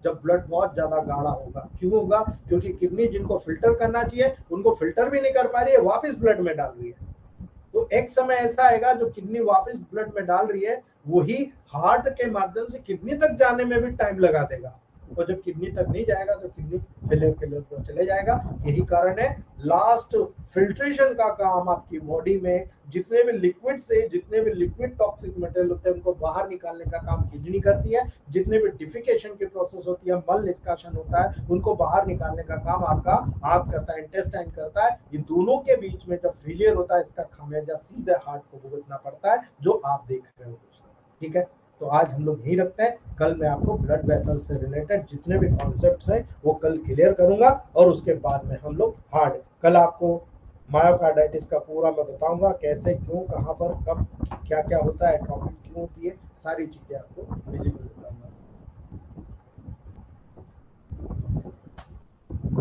जब ब्लड बहुत ज्यादा गाढ़ा होगा, क्यों होगा, क्योंकि किडनी जिनको फिल्टर करना चाहिए उनको फिल्टर भी नहीं कर पा रही है, वापस ब्लड में डाल रही है। तो एक समय ऐसा आएगा जो किडनी वापस ब्लड में डाल रही है, वही हार्ट के माध्यम से किडनी तक जाने में भी टाइम लगा देगा, और जब किडनी तक नहीं जाएगा तो किडनी फेलियर के लेवल पर चले जाएगा। यही कारण है लास्ट फिल्ट्रेशन का काम आपकी बॉडी में जितने भी लिक्विड से, जितने भी लिक्विड टॉक्सिक मटेरियल होते हैं उनको बाहर निकालने का काम किडनी करती है। जितने भी डिफिकेशन की प्रोसेस होती है, मल निष्कासन होता है, उनको बाहर निकालने का काम आपका हार्ट करता है, इंटेस्टाइन करता है। ये दोनों के बीच में जब फेलियर होता है, इसका खामियाजा सीधे हार्ट को भुगतना पड़ता है, जो आप देख रहे हो दोस्तों, ठीक है। तो आज हम लोग यही रखते हैं, कल मैं आपको ब्लड वेसल से रिलेटेड जितने भी कॉन्सेप्ट्स हैं वो कल क्लियर करूंगा, और उसके बाद में हम लोग हार्ट, कल आपको मायोकार्डाइटिस का पूरा मैं बताऊंगा, कैसे, क्यों, कहां पर, कब, क्या क्या होता है, ट्रॉपिक क्यों होती है, सारी चीजें आपको विजिबल बताऊंगा।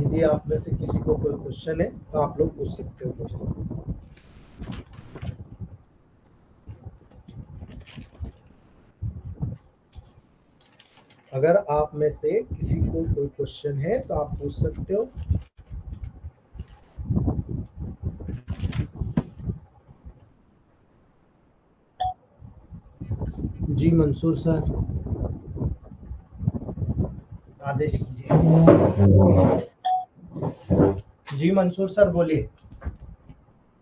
यदि आप में से किसी को कोई क्वेश्चन है तो आप लोग पूछ सकते हो दोस्तों। अगर आप में से किसी को कोई क्वेश्चन है तो आप पूछ सकते हो। जी मंसूर सर, आदेश कीजिए। जी मंसूर सर बोलिए।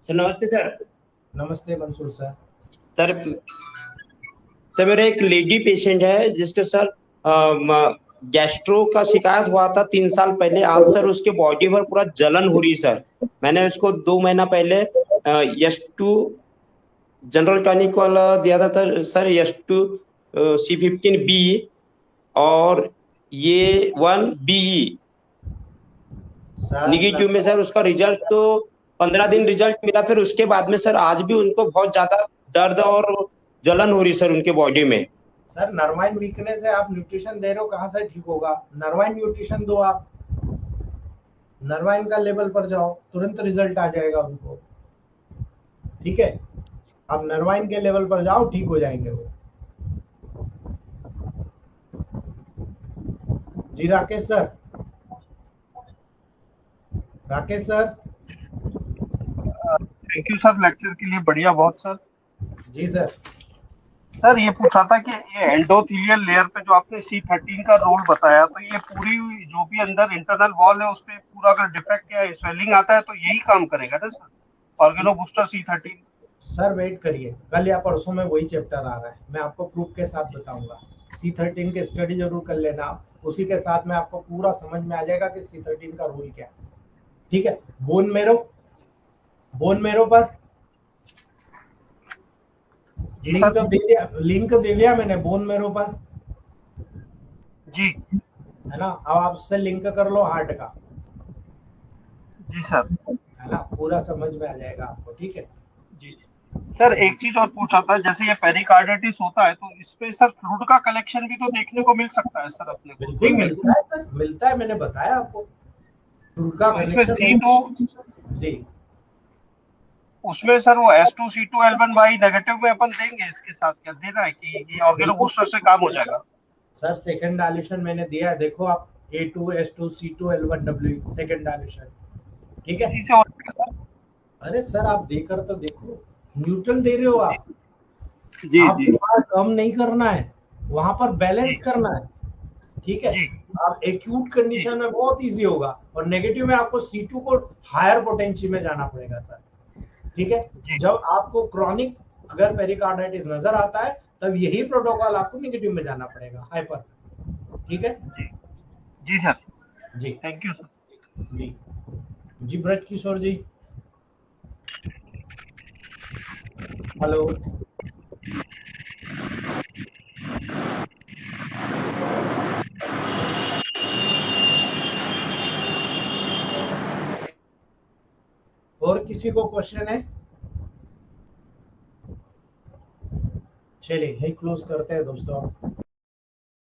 सर नमस्ते सर। नमस्ते मंसूर सर। सर सर मेरा एक लेडी पेशेंट है जिसके सर गैस्ट्रो का शिकायत हुआ था 3 साल पहले। आज सर उसके बॉडी पर पूरा जलन हो रही सर। मैंने उसको 2 महीना पहले S2 जनरल टॉनिक वाला दिया था सर, S2 C15B और ये 1BE निगेटिव में सर। उसका रिजल्ट तो 15 दिन रिजल्ट मिला, फिर उसके बाद में सर आज भी उनको बहुत ज्यादा दर्द और जलन हो रही सर उनके बॉडी में। सर नर्वाइन वीकनेस है, आप न्यूट्रिशन दे रहे हो, कहाँ से ठीक होगा। नर्वाइन न्यूट्रिशन दो, आप नर्वाइन का लेवल पर जाओ, तुरंत रिजल्ट आ जाएगा उनको, ठीक है। आप नर्वाइन के लेवल पर जाओ, ठीक हो जाएंगे वो। जी Rakesh sir, Rakesh sir. Thank you sir lecture के लिए, बढ़िया बहुत सर। जी सर। सर ये पूछा था कि ये एंडोथेलियल लेयर पे जो आपने C13 का रोल बताया, तो ये पूरी जो भी अंदर इंटरनल वॉल है उस पे पूरा अगर डिफेक्ट या स्वेलिंग आता है तो यही काम करेगा ना sir, organo booster C13? Sir wait करिए, कल या परसों में वही चैप्टर आ रहा है, मैं आपको प्रूफ के साथ बताऊंगा। C13 के स्टडी जरूर कर लेना आप, उसी के साथ में आपको पूरा समझ में आ जाएगा कि C13 का रोल क्या है, ठीक है। बोन मेरो, बोन मेरो पर लिंक दे दिया मैंने, बोन मेरो पर जी है ना। अब आप उससे लिंक कर लो हार्ट का। जी सर, है ना, पूरा समझ में आ जाएगा आपको, ठीक है जी। सर एक चीज और पूछा था, जैसे ये पेरिकार्डिटिस होता है तो इस पे सर फ्लूइड का कलेक्शन भी तो देखने को मिल सकता है सर अपने को? बिल्कुल मिलता है सर, मिलता है, मैंने बताया आपको फ्लूइड का तो इसमें कलेक्शन। जी उसमें सर वो S2C2L1Y नेगेटिव में अपन देंगे, इसके साथ क्या देना है कि ये ऑर्गेनो बूस्टर से काम हो जाएगा? सर सेकंड डायल्यूशन मैंने दिया है, देखो आप A2S2C2L1W सेकंड डायल्यूशन, ठीक है। इसी से हो जाएगा सर? अरे सर आप देकर तो देखो, न्यूट्रल दे रहे हो आप, जी आप जी कम नहीं करना है, वहां पर बैलेंस करना है, ठीक है। आप एक्यूट कंडीशन में बहुत इजी होगा, और नेगेटिव में आपको C2 को हायर पोटेंशियल में जाना पड़ेगा सर, ठीक है। जब आपको क्रॉनिक अगर पेरिकार्डाइटिस नजर आता है तब यही प्रोटोकॉल आपको नेगेटिव में जाना पड़ेगा, हाइपर, ठीक है। जी सर, जी थैंक यू सर। जी जी ब्रज किशोर जी, हेलो। और किसी को क्वेश्चन है? चलिए यही क्लोज करते हैं दोस्तों।